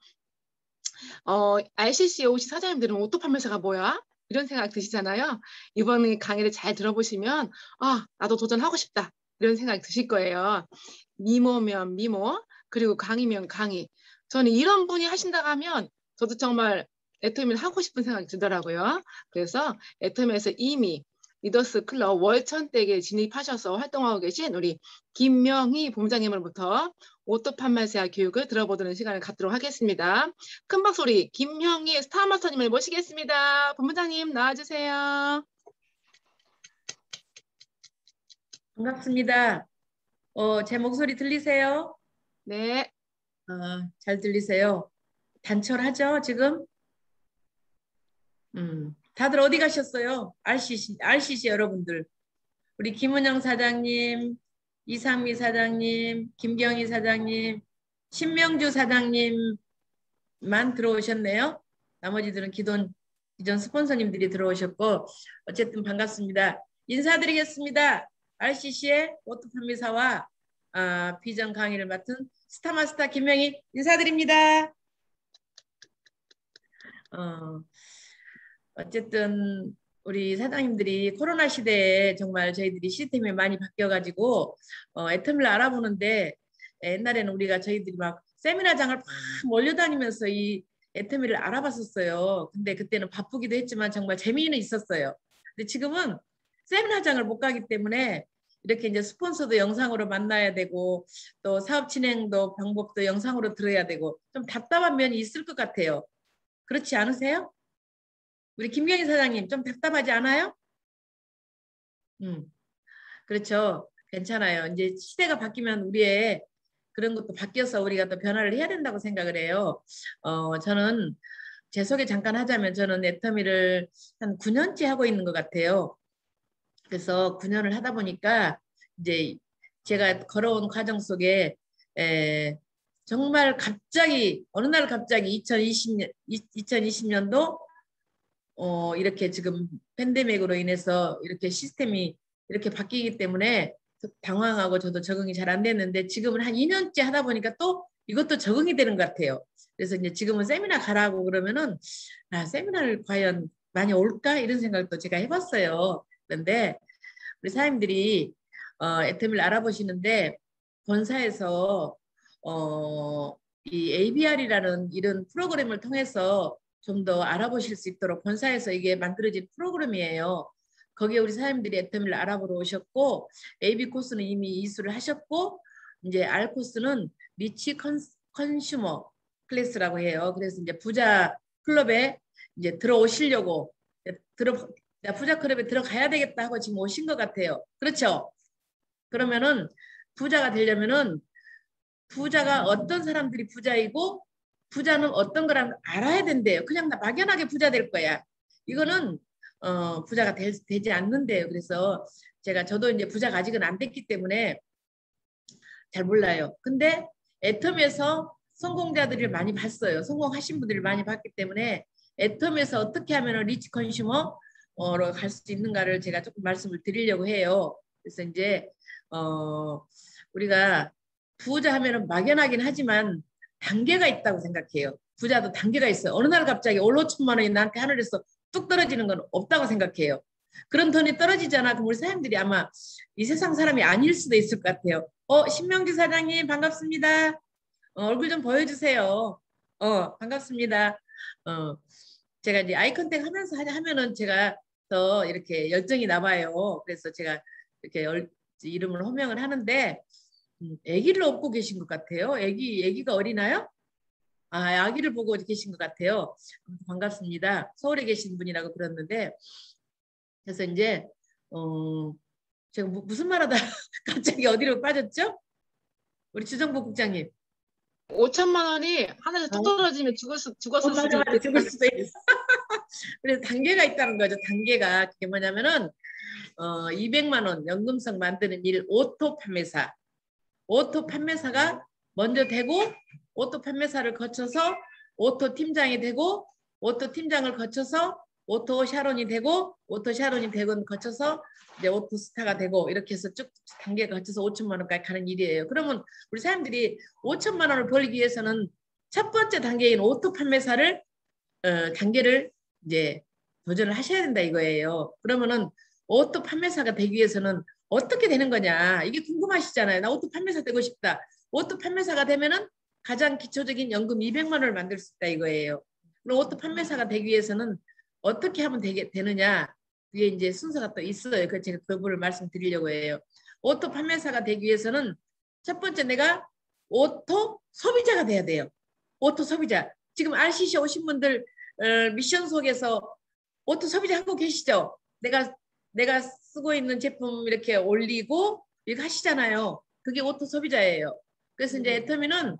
RCC에 오신 사장님들은 오토 판매사가 뭐야? 이런 생각 드시잖아요. 이번 강의를 잘 들어보시면 나도 도전하고 싶다. 이런 생각이 드실 거예요. 미모면 미모, 그리고 강의면 강의. 저는 이런 분이 하신다고 하면 저도 정말 애터미를 하고 싶은 생각이 들더라고요. 그래서 애터미에서 이미 리더스 클럽 월천댁에 진입하셔서 활동하고 계신 우리 김명희 본부장님으로부터 오토 판매사 교육을 들어보는 시간을 갖도록 하겠습니다. 큰 박소리 김명희 스타마스터님을 모시겠습니다. 본부장님 나와주세요. 반갑습니다. 제 목소리 들리세요? 네. 잘 들리세요? 단촐하죠, 지금? 다들 어디 가셨어요? RCC 여러분들. 우리 김은영 사장님, 이상미 사장님, 김경희 사장님, 신명주 사장님만 들어오셨네요. 나머지들은 기존 스폰서님들이 들어오셨고, 어쨌든 반갑습니다. 인사드리겠습니다. RCC의 오토 판매사와 비전 강의를 맡은 스타마스터 김명희 인사드립니다. 어쨌든 우리 사장님들이 코로나 시대에 정말 저희들이 시스템이 많이 바뀌어가지고 애터미를 알아보는데 옛날에는 우리가 저희들이 막 세미나장을 막 몰려다니면서 이 애터미를 알아봤었어요. 근데 그때는 바쁘기도 했지만 정말 재미는 있었어요. 근데 지금은 세미나장을 못 가기 때문에 이렇게 이제 스폰서도 영상으로 만나야 되고 또 사업 진행도 방법도 영상으로 들어야 되고 좀 답답한 면이 있을 것 같아요. 그렇지 않으세요? 우리 김경희 사장님 좀 답답하지 않아요? 그렇죠. 괜찮아요. 이제 시대가 바뀌면 우리의 그런 것도 바뀌어서 우리가 또 변화를 해야 된다고 생각을 해요. 저는 제 소개 잠깐 하자면 저는 애터미를 한 9년째 하고 있는 것 같아요. 그래서 9년을 하다 보니까 이제 제가 걸어온 과정 속에 정말 갑자기 어느 날 갑자기 2020년도 이렇게 지금 팬데믹으로 인해서 이렇게 시스템이 이렇게 바뀌기 때문에 당황하고 저도 적응이 잘 안 됐는데 지금은 한 2년째 하다 보니까 또 이것도 적응이 되는 것 같아요. 그래서 이제 지금은 세미나 가라고 그러면은 세미나를 과연 많이 올까 이런 생각도 제가 해봤어요. 그런데 우리 사장님들이 애터미를 알아보시는데 본사에서 이 ABR이라는 이런 프로그램을 통해서 좀 더 알아보실 수 있도록 본사에서 이게 만들어진 프로그램이에요. 거기에 우리 사장님들이 애터미를 알아보러 오셨고 AB 코스는 이미 이수를 하셨고 이제 R 코스는 리치 컨슈머 클래스라고 해요. 그래서 이제 부자 클럽에 이제 들어오시려고 부자 클럽에 들어가야 되겠다 하고 지금 오신 것 같아요. 그렇죠? 그러면은 부자가 되려면은 부자가 어떤 사람들이 부자이고 부자는 어떤 거랑 알아야 된대요. 그냥 막연하게 부자 될 거야. 이거는 부자가 되지 않는데요. 그래서 저도 이제 부자가 아직은 안 됐기 때문에 잘 몰라요. 근데 애텀에서 성공자들을 많이 봤어요. 성공하신 분들을 많이 봤기 때문에 애텀에서 어떻게 하면 리치 컨슈머 갈 수 있는가를 제가 조금 말씀을 드리려고 해요. 그래서 이제 우리가 부자 하면은 막연하긴 하지만 단계가 있다고 생각해요. 부자도 단계가 있어요. 어느 날 갑자기 올 5천만 원이 나한테 하늘에서 뚝 떨어지는 건 없다고 생각해요. 그런 돈이 떨어지잖아. 그럼 우리 사람들이 아마 이 세상 사람이 아닐 수도 있을 것 같아요. 신명주 사장님 반갑습니다. 얼굴 좀 보여주세요. 반갑습니다. 제가 이제 아이 컨택 하면서 하면은 제가 더 이렇게 열정이 나봐요. 그래서 제가 이렇게 이름을 호명을 하는데 아기를 업고 계신 것 같아요. 아기가 어리나요? 아기를 보고 계신 것 같아요. 반갑습니다. 서울에 계신 분이라고 들었는데 그래서 이제 제가 무슨 말하다 갑자기 어디로 빠졌죠? 우리 주정복 국장님. 5천만 원이 하늘에서 뚝 떨어지면 죽었을 수도 맞아. 죽을 있겠다. 수도 있어. 그래서 단계가 있다는 거죠. 단계가 그게 뭐냐면은 200만 원 연금성 만드는 일 오토 판매사. 오토 판매사가 먼저 되고 오토 판매사를 거쳐서 오토 팀장이 되고 오토 팀장을 거쳐서 오토 샤론이 되고 오토 샤론이 되고 거쳐서 이제 오토 스타가 되고 이렇게 해서 쭉 단계가 거쳐서 5천만 원까지 가는 일이에요. 그러면 우리 사람들이 5천만 원을 벌기 위해서는 첫 번째 단계인 오토 판매사를 단계를 이제 도전을 하셔야 된다 이거예요. 그러면은 오토 판매사가 되기 위해서는 어떻게 되는 거냐 이게 궁금하시잖아요. 나 오토 판매사 되고 싶다. 오토 판매사가 되면은 가장 기초적인 연금 200만 원을 만들 수 있다 이거예요. 그럼 오토 판매사가 되기 위해서는 어떻게 하면 되느냐 그게 이제 순서가 또 있어요. 그래서 제가 그 부분을 말씀드리려고 해요. 오토 판매사가 되기 위해서는 첫 번째 내가 오토 소비자가 돼야 돼요. 오토 소비자. 지금 RCC 오신 분들 미션 속에서 오토 소비자 하고 계시죠? 내가 쓰고 있는 제품 이렇게 올리고 이거 하시잖아요. 그게 오토 소비자예요. 그래서 이제 애터미는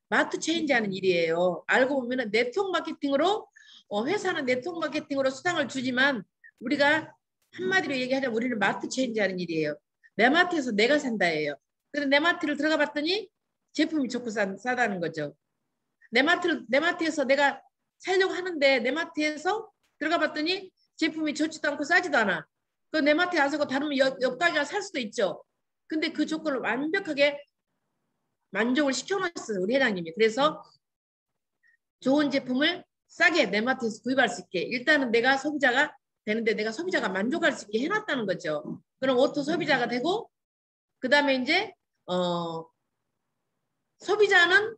마트 체인지 하는 일이에요. 알고 보면은 네트워크 마케팅으로 회사는 네트워크 마케팅으로 수당을 주지만 우리가 한마디로 얘기하자면 우리는 마트 체인지 하는 일이에요. 내 마트에서 내가 산다예요. 그래서 내 마트를 들어가 봤더니 제품이 좋고 싸다는 거죠. 내 마트에서 내가 살려고 하는데 내 마트에서 들어가 봤더니 제품이 좋지도 않고 싸지도 않아. 그 내 마트에 안 사고 다른 옆 가게가 살 수도 있죠. 근데 그 조건을 완벽하게 만족을 시켜놨어요. 우리 회장님이. 그래서 좋은 제품을 싸게 내 마트에서 구입할 수 있게 일단은 내가 소비자가 되는데 내가 소비자가 만족할 수 있게 해놨다는 거죠. 그럼 오토 소비자가 되고 그 다음에 이제 소비자는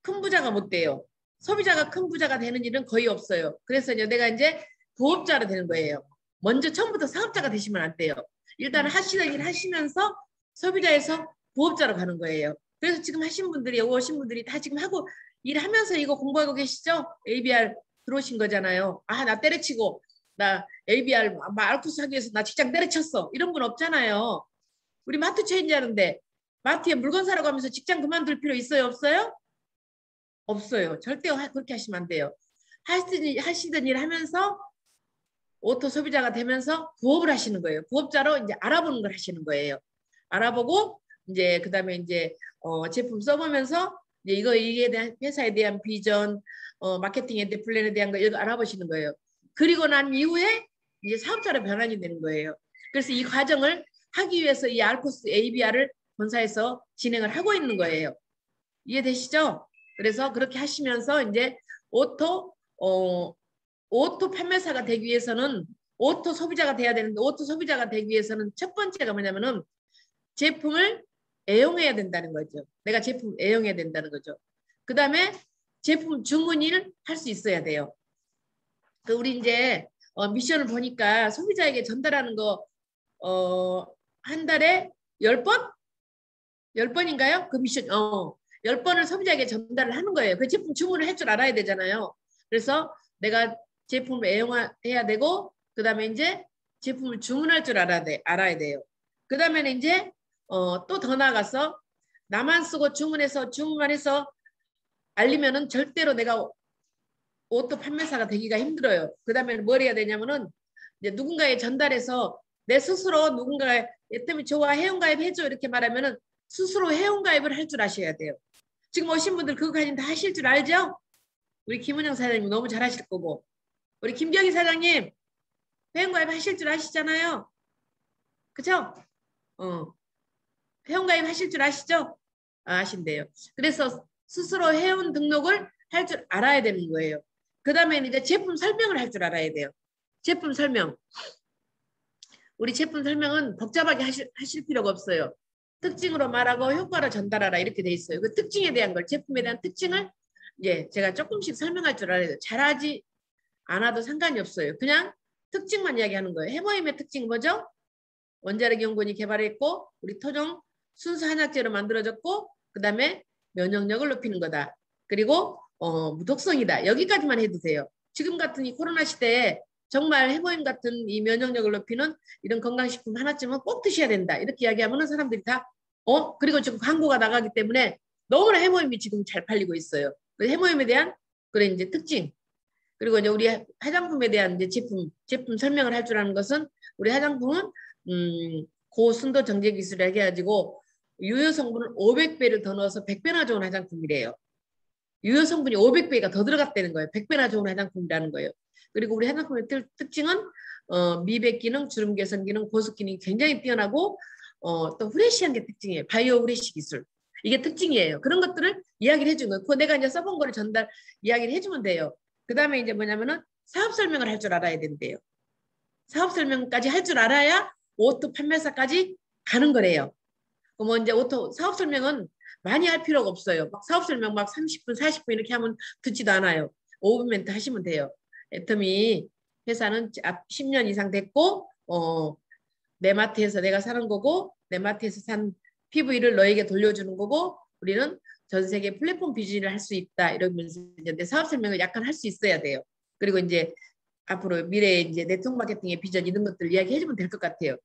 큰 부자가 못 돼요. 소비자가 큰 부자가 되는 일은 거의 없어요. 그래서 내가 이제 부업자로 되는 거예요. 먼저 처음부터 사업자가 되시면 안 돼요. 일단 하시는 일 하시면서 소비자에서 부업자로 가는 거예요. 그래서 지금 오신 분들이 다 지금 하고 일하면서 이거 공부하고 계시죠? ABR 들어오신 거잖아요. 나 때려치고 나 ABR 알쿠스 하기 위해서 나 직장 때려쳤어. 이런 분 없잖아요. 우리 마트 체인지 하는데 마트에 물건 사러 가면서 직장 그만둘 필요 있어요? 없어요? 없어요. 절대 그렇게 하시면 안 돼요. 하시던 일 하면서 오토 소비자가 되면서 부업을 하시는 거예요. 부업자로 이제 알아보는 걸 하시는 거예요. 알아보고 이제 그다음에 이제 제품 써보면서 이제 이게 대한 회사에 대한 비전, 마케팅에 대한 플랜에 대한 거 이거 알아보시는 거예요. 그리고 난 이후에 이제 사업자로 변환이 되는 거예요. 그래서 이 과정을 하기 위해서 이 알코스 ABR을 본사에서 진행을 하고 있는 거예요. 이해되시죠? 그래서 그렇게 하시면서 이제 오토 판매사가 되기 위해서는 오토 소비자가 돼야 되는데 오토 소비자가 되기 위해서는 첫 번째가 뭐냐면은 제품을 애용해야 된다는 거죠. 내가 제품 애용해야 된다는 거죠. 그 다음에 제품 주문을 할 수 있어야 돼요. 우리 이제 미션을 보니까 소비자에게 전달하는 거 한 달에 10번? 10번인가요? 그 미션 10번을 소비자에게 전달을 하는 거예요. 그 제품 주문을 할 줄 알아야 되잖아요. 그래서 내가 제품을 애용해야 되고 그 다음에 이제 제품을 주문할 줄 알아야 돼요. 그 다음에 이제 또 더 나아가서 나만 쓰고 주문만 해서 알리면은 절대로 내가 오토 판매사가 되기가 힘들어요. 그 다음에 뭘 해야 되냐면은 이제 누군가에 전달해서 내 스스로 누군가에 애터미 좋아 회원가입 해줘 이렇게 말하면은 스스로 회원가입을 할 줄 아셔야 돼요. 지금 오신 분들 그거까지 다 하실 줄 알죠? 우리 김은영 사장님 너무 잘하실 거고 우리 김경희 사장님 회원가입 하실 줄 아시잖아요. 그죠? 회원가입 하실 줄 아시죠? 아신대요. 그래서 스스로 회원 등록을 할 줄 알아야 되는 거예요. 그 다음에 이제 제품 설명을 할 줄 알아야 돼요. 제품 설명. 우리 제품 설명은 복잡하게 하실 필요가 없어요. 특징으로 말하고 효과로 전달하라 이렇게 돼 있어요. 그 특징에 대한 걸, 제품에 대한 특징을 이제 제가 조금씩 설명할 줄 알아야 돼요. 잘하지 않아도 상관이 없어요. 그냥 특징만 이야기하는 거예요. 해모임의 특징 뭐죠? 원자력 연구원이 개발했고 우리 토종 순수 한약재로 만들어졌고 그 다음에 면역력을 높이는 거다. 그리고 무독성이다. 여기까지만 해도 돼요. 지금 같은 이 코로나 시대에 정말 해모임 같은 이 면역력을 높이는 이런 건강식품 하나쯤은 꼭 드셔야 된다. 이렇게 이야기하면 사람들이 다 그리고 지금 광고가 나가기 때문에 너무나 해모임이 지금 잘 팔리고 있어요. 해모임에 대한 그런 이제 특징. 그리고 이제 우리 화장품에 대한 이제 제품 설명을 할 줄 아는 것은 우리 화장품은 고순도 정제 기술을 해가지고 유효 성분을 500배를 더 넣어서 100배나 좋은 화장품이래요. 유효 성분이 500배가 더 들어갔다는 거예요. 100배나 좋은 화장품이라는 거예요. 그리고 우리 화장품의 특징은 미백 기능, 주름 개선 기능, 보습 기능이 굉장히 뛰어나고 또 후레쉬한 게 특징이에요. 바이오 후레쉬 기술. 이게 특징이에요. 그런 것들을 이야기를 해준 거예요. 그거 내가 이제 써본 거를 이야기를 해주면 돼요. 그 다음에 이제 뭐냐면은 사업 설명을 할 줄 알아야 된대요. 사업 설명까지 할 줄 알아야 오토 판매사까지 가는 거래요. 그럼 이제 오토 사업 설명은 많이 할 필요가 없어요. 막 사업 설명 막 30분, 40분 이렇게 하면 듣지도 않아요. 5분 멘트 하시면 돼요. 애터미 회사는 10년 이상 됐고 내 마트에서 내가 사는 거고 내 마트에서 산 PV를 너에게 돌려주는 거고 우리는 전 세계 플랫폼 비즈니스를 할 수 있다 이러면서 이제 사업 설명을 약간 할 수 있어야 돼요. 그리고 이제 앞으로 미래에 이제 네트워크 마케팅의 비전 이런 것들 이야기해주면 될 것 같아요.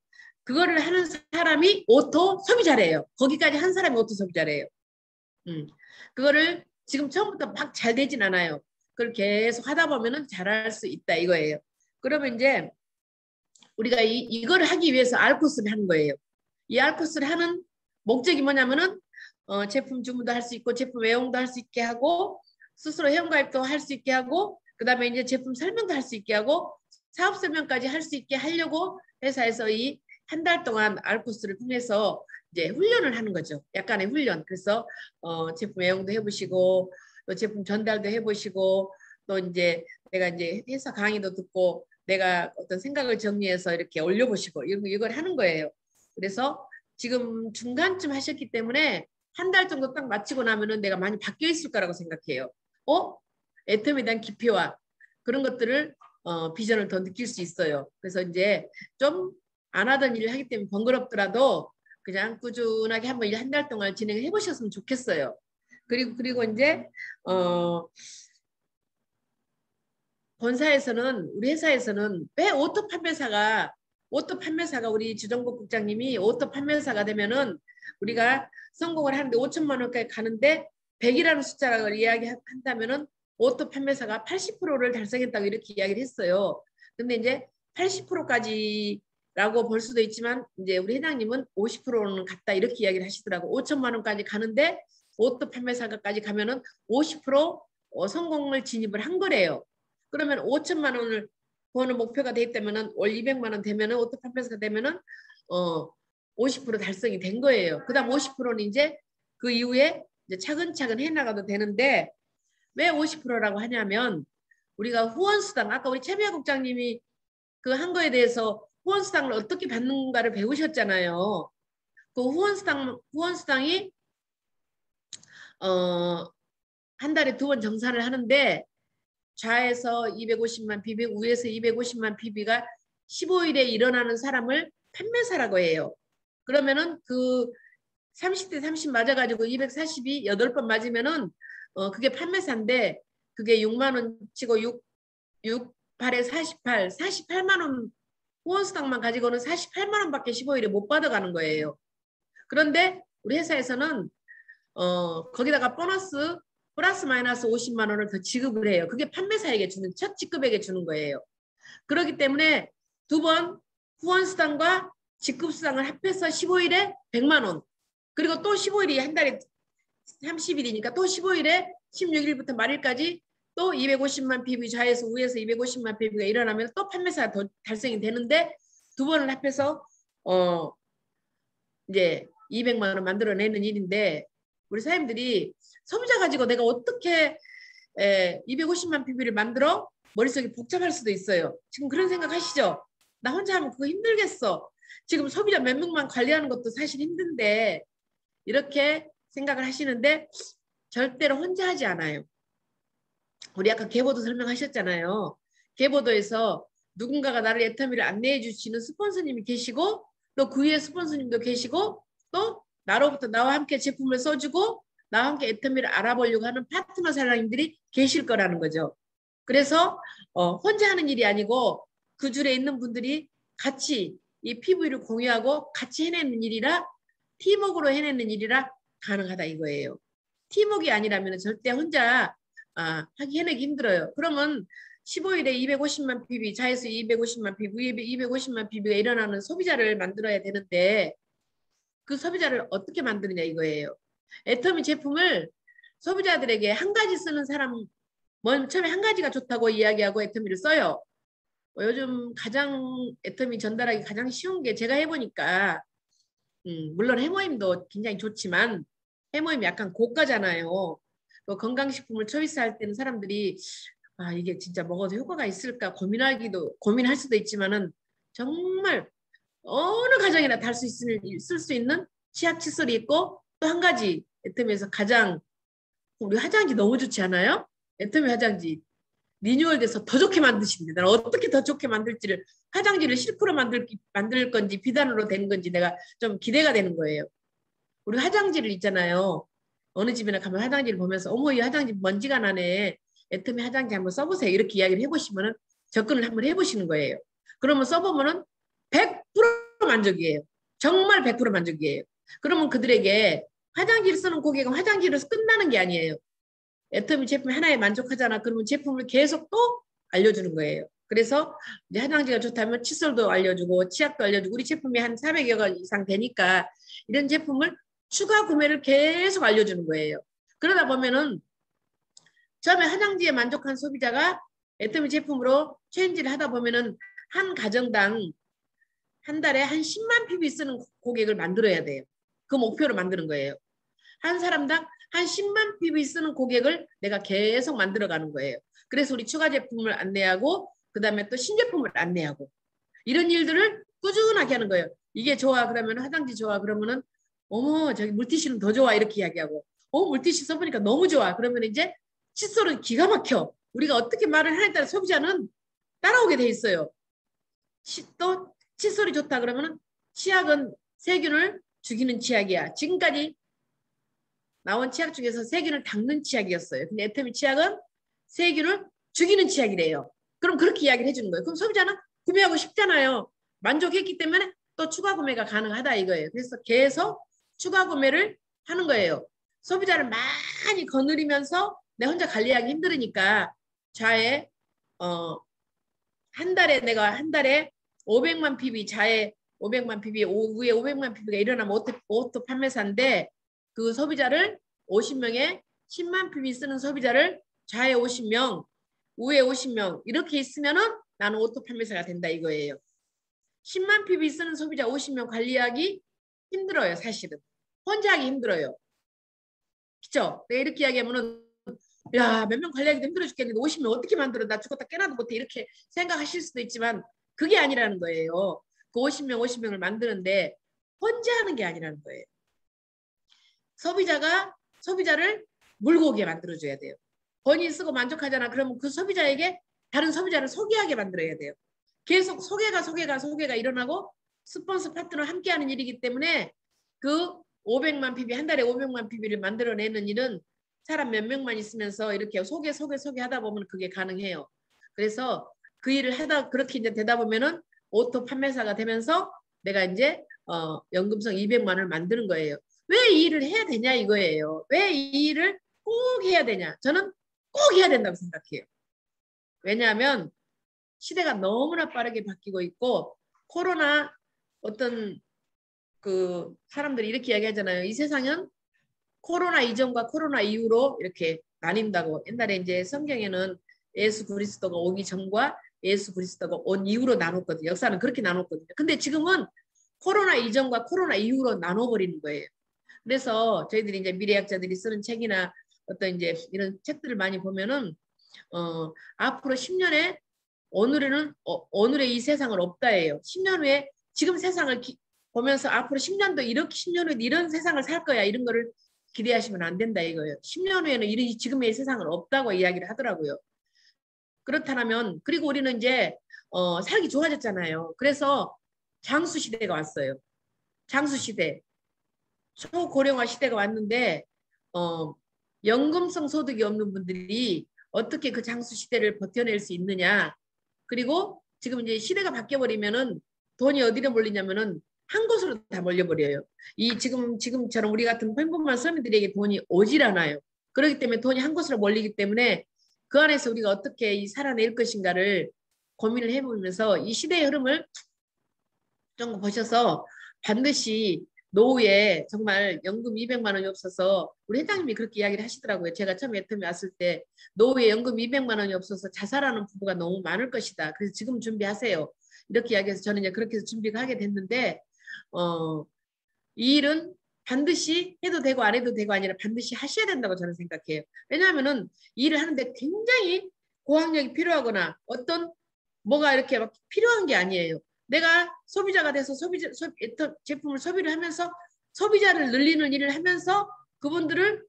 그거를 하는 사람이 오토 소비자래요. 거기까지 한 사람이 오토 소비자래요. 그거를 지금 처음부터 막 잘 되진 않아요. 그걸 계속 하다 보면은 잘할 수 있다 이거예요. 그러면 이제 우리가 이거를 하기 위해서 알코스를 하는 거예요. 이 알코스를 하는 목적이 뭐냐면은 제품 주문도 할 수 있고 제품 애용도 할 수 있게 하고 스스로 회원가입도 할 수 있게 하고 그 다음에 이제 제품 설명도 할 수 있게 하고 사업 설명까지 할 수 있게 하려고 회사에서 이 한 달 동안 알코스를 통해서 이제 훈련을 하는 거죠. 약간의 훈련. 그래서 제품 애용도 해보시고 또 제품 전달도 해보시고 또 이제 내가 이제 회사 강의도 듣고 내가 어떤 생각을 정리해서 이렇게 올려보시고 이걸 하는 거예요. 그래서 지금 중간쯤 하셨기 때문에 한 달 정도 딱 마치고 나면은 내가 많이 바뀌어 있을 거라고 생각해요. 애텀에 대한 깊이와 그런 것들을 비전을 더 느낄 수 있어요. 그래서 이제 좀 안 하던 일을 하기 때문에 번거롭더라도 그냥 꾸준하게 한번 한 달 동안 진행해 보셨으면 좋겠어요. 그리고 이제 본사에서는 우리 회사에서는 왜 오토 판매사가 우리 주정복 국장님이 오토 판매사가 되면은 우리가 성공을 하는데 5천만 원까지 가는데 100이라는 숫자를 이야기한다면은 오토 판매사가 80%를 달성했다고 이렇게 이야기를 했어요. 근데 이제 80%까지라고 볼 수도 있지만 이제 우리 회장님은 50%는 갔다 이렇게 이야기를 하시더라고. 5천만 원까지 가는데 오토 판매사까지 가면은 50% 성공을 진입을 한 거래요. 그러면 5천만 원을 버는 목표가 돼 있다면은 월 200만 원 되면은 오토 판매사가 되면은 50% 달성이 된 거예요. 그다음 50%는 이제 그 이후에 이제 차근차근 해나가도 되는데 왜 50%라고 하냐면 우리가 후원수당 아까 우리 최미아 국장님이 그 한 거에 대해서 후원수당을 어떻게 받는가를 배우셨잖아요. 그 후원수당이 한 달에 2번 정산을 하는데 좌에서 250만 PB, 우에서 250만 PB가 15일에 일어나는 사람을 판매사라고 해요. 그러면은 그 30대 30 맞아가지고 242 8번 맞으면은 그게 판매사인데 그게 6만 원 치고 6, 8에 48, 48만 원 후원수당만 가지고는 48만 원밖에 15일에 못 받아가는 거예요. 그런데 우리 회사에서는 거기다가 플러스 마이너스 50만 원을 더 지급을 해요. 그게 판매사에게 주는 첫 직급에게 주는 거예요. 그렇기 때문에 2번 후원수당과 직급수당을 합해서 15일에 100만 원. 그리고 또 15일이 한 달에 30일이니까 또 15일에 16일부터 말일까지 또 250만 PV 좌에서 우에서 250만 PV가 일어나면 또 판매사가 더 달성이 되는데 두 번을 합해서 이제 200만 원 만들어내는 일인데 우리 사장님들이 소비자 가지고 내가 어떻게 250만 PV를 만들어? 머릿속이 복잡할 수도 있어요. 지금 그런 생각 하시죠? 나 혼자 하면 그거 힘들겠어. 지금 소비자 몇 명만 관리하는 것도 사실 힘든데 이렇게 생각을 하시는데 절대로 혼자 하지 않아요. 우리 아까 계보도 설명하셨잖아요. 계보도에서 누군가가 나를 애터미를 안내해 주시는 스폰서님이 계시고 또 그 위에 스폰서님도 계시고 또 나로부터 나와 함께 제품을 써주고 나와 함께 애터미를 알아보려고 하는 파트너 사장님들이 계실 거라는 거죠. 그래서 혼자 하는 일이 아니고 그 줄에 있는 분들이 같이 이 PV를 공유하고 같이 해내는 일이라 팀워크로 해내는 일이라 가능하다 이거예요. 팀워크가 아니라면 절대 혼자 해내기 힘들어요. 그러면 15일에 250만 PV, 자에서 250만 PV, 250만 PV가 일어나는 소비자를 만들어야 되는데 그 소비자를 어떻게 만드느냐 이거예요. 애터미 제품을 소비자들에게 한 가지 쓰는 사람, 처음에 한 가지가 좋다고 이야기하고 애터미를 써요. 요즘 가장 애터미 전달하기 가장 쉬운 게 제가 해보니까 물론 해모임도 굉장히 좋지만 해모임이 약간 고가잖아요. 또 건강식품을 초이스할 때는 사람들이 이게 진짜 먹어도 효과가 있을까 고민할 수도 있지만은 정말 어느 가정이나 쓸 수 있는 치약 칫솔이 있고 또 한 가지 애터미에서 가장 우리 화장지 너무 좋지 않아요? 애터미 화장지 리뉴얼돼서 더 좋게 만드십니다. 나는 어떻게 더 좋게 만들지를 화장지를 실크로 만들 건지 비단으로 된 건지 내가 좀 기대가 되는 거예요. 우리 화장지를 있잖아요. 어느 집이나 가면 화장지를 보면서 어머 이 화장지 먼지가 나네. 애터미 화장지 한번 써보세요. 이렇게 이야기를 해보시면은 접근을 한번 해보시는 거예요. 그러면 써보면은 100% 만족이에요. 정말 100% 만족이에요. 그러면 그들에게 화장지를 쓰는 고객은 화장지로 끝나는 게 아니에요. 애터미 제품 하나에 만족하잖아. 그러면 제품을 계속 또 알려주는 거예요. 그래서 이제 화장지가 좋다면 칫솔도 알려주고 치약도 알려주고 우리 제품이 한 400여 개 이상 되니까 이런 제품을 추가 구매를 계속 알려주는 거예요. 그러다 보면은 처음에 화장지에 만족한 소비자가 애터미 제품으로 체인지를 하다 보면은 한 가정당 한 달에 한 10만 PV 쓰는 고객을 만들어야 돼요. 그 목표로 만드는 거예요. 한 사람당 한 10만 PV 쓰는 고객을 내가 계속 만들어가는 거예요. 그래서 우리 추가 제품을 안내하고 그 다음에 또 신제품을 안내하고 이런 일들을 꾸준하게 하는 거예요. 이게 좋아 그러면 화장지 좋아 그러면은 어머 저기 물티슈는 더 좋아 이렇게 이야기하고 물티슈 써보니까 너무 좋아 그러면 이제 칫솔은 기가 막혀. 우리가 어떻게 말을 하냐에 따라 소비자는 따라오게 돼 있어요. 또 칫솔이 좋다 그러면은 치약은 세균을 죽이는 치약이야. 지금까지 나온 치약 중에서 세균을 닦는 치약이었어요. 근데 애터미 치약은 세균을 죽이는 치약이래요. 그럼 그렇게 이야기를 해주는 거예요. 그럼 소비자는 구매하고 싶잖아요. 만족했기 때문에 또 추가 구매가 가능하다 이거예요. 그래서 계속 추가 구매를 하는 거예요. 소비자를 많이 거느리면서 내 혼자 관리하기 힘들으니까 좌에 내가 한 달에 500만 PV 좌에 500만 PV 위에 500만 PV가 일어나면 오토 판매사인데 그 소비자를 50명에 10만 PV 쓰는 소비자를 좌에 50명 우에 50명 이렇게 있으면은 나는 오토 판매사가 된다 이거예요. 10만 PV 쓰는 소비자 50명 관리하기 힘들어요. 사실은. 혼자 하기 힘들어요. 그렇죠? 내가 이렇게 이야기하면은 야, 몇 명 관리하기도 힘들어 죽겠는데 50명 어떻게 만들어? 나 죽었다 깨나도 못해. 이렇게 생각하실 수도 있지만 그게 아니라는 거예요. 그 50명을 만드는데 혼자 하는 게 아니라는 거예요. 소비자를 물고 오게 만들어줘야 돼요. 본인이 쓰고 만족하잖아. 그러면 그 소비자에게 다른 소비자를 소개하게 만들어야 돼요. 계속 소개가 일어나고 스폰서 파트너 함께하는 일이기 때문에 그 500만 PV 한 달에 500만 PV를 만들어내는 일은 사람 몇 명만 있으면서 이렇게 소개 하다 보면 그게 가능해요. 그래서 그 일을 하다 그렇게 이제 되다 보면은 오토 판매사가 되면서 내가 이제 연금성 200만 원을 만드는 거예요. 왜 이 일을 해야 되냐 이거예요. 왜 이 일을 꼭 해야 되냐? 저는 꼭 해야 된다고 생각해요. 왜냐하면 시대가 너무나 빠르게 바뀌고 있고 코로나 어떤 그 사람들이 이렇게 이야기하잖아요. 이 세상은 코로나 이전과 코로나 이후로 이렇게 나뉜다고. 옛날에 이제 성경에는 예수 그리스도가 오기 전과 예수 그리스도가 온 이후로 나눴거든요. 역사는 그렇게 나눴거든요. 근데 지금은 코로나 이전과 코로나 이후로 나눠버리는 거예요. 그래서 저희들이 이제 미래학자들이 쓰는 책이나 어떤 이제 이런 책들을 많이 보면은 앞으로 10년에 오늘의 이 세상은 없다예요. 10년 후에 지금 세상을 보면서 앞으로 10년도 이렇게 10년 후에 이런 세상을 살 거야 이런 거를 기대하시면 안 된다 이거예요. 10년 후에는 이런 지금의 세상은 없다고 이야기를 하더라고요. 그렇다면 그리고 우리는 이제 살기 좋아졌잖아요. 그래서 장수 시대가 왔어요. 장수 시대, 초고령화 시대가 왔는데 연금성 소득이 없는 분들이 어떻게 그 장수 시대를 버텨낼 수 있느냐. 그리고 지금 이제 시대가 바뀌어 버리면은 돈이 어디로 몰리냐면은 한 곳으로 다 몰려버려요. 이 지금처럼 우리 같은 평범한 서민들에게 돈이 오질 않아요. 그렇기 때문에 돈이 한 곳으로 몰리기 때문에 그 안에서 우리가 어떻게 살아낼 것인가를 고민을 해보면서 이 시대의 흐름을 좀 보셔서 반드시 노후에 정말 연금 200만 원이 없어서 우리 회장님이 그렇게 이야기를 하시더라고요. 제가 처음에 애터미 왔을 때 노후에 연금 200만 원이 없어서 자살하는 부부가 너무 많을 것이다. 그래서 지금 준비하세요. 이렇게 이야기해서 저는 이제 그렇게 해서 준비를 하게 됐는데 이 일은 반드시 해도 되고 안 해도 되고 아니라 반드시 하셔야 된다고 저는 생각해요. 왜냐하면은 이 일을 하는데 굉장히 고학력이 필요하거나 어떤 뭐가 이렇게 막 필요한 게 아니에요. 내가 소비자가 돼서 제품을 소비를 하면서 소비자를 늘리는 일을 하면서 그분들을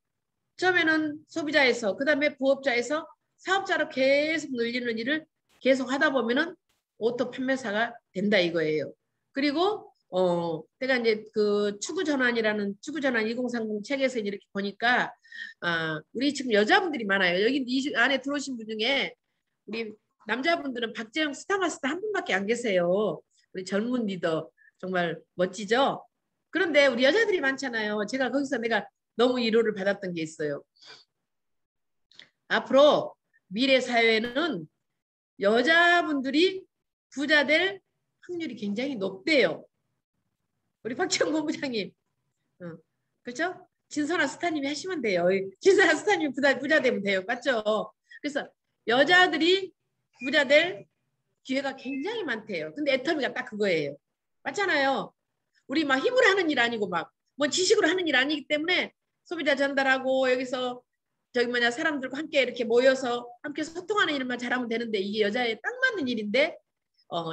처음에는 소비자에서 그 다음에 부업자에서 사업자로 계속 늘리는 일을 계속 하다 보면은 오토 판매사가 된다 이거예요. 그리고 제가 이제 그 추구전환 2030 책에서 이렇게 보니까 우리 지금 여자분들이 많아요. 여기 이 안에 들어오신 분 중에 우리 남자분들은 박재영 스타마스터 한 분밖에 안 계세요. 우리 젊은 리더 정말 멋지죠? 그런데 우리 여자들이 많잖아요. 제가 거기서 내가 너무 위로를 받았던 게 있어요. 앞으로 미래 사회는 여자분들이 부자 될 확률이 굉장히 높대요. 우리 박지영 본부장님, 그렇죠? 진선아 스타님이 하시면 돼요. 진선아 스타님이 부자 되면 돼요. 맞죠? 그래서 여자들이 부자 될 기회가 굉장히 많대요. 근데 애터미가 딱 그거예요. 맞잖아요. 우리 막 힘으로 하는 일 아니고 막 뭐 지식으로 하는 일 아니기 때문에 소비자 전달하고 여기서 사람들과 함께 이렇게 모여서 함께 소통하는 일만 잘하면 되는데 이게 여자에 딱 맞는 일인데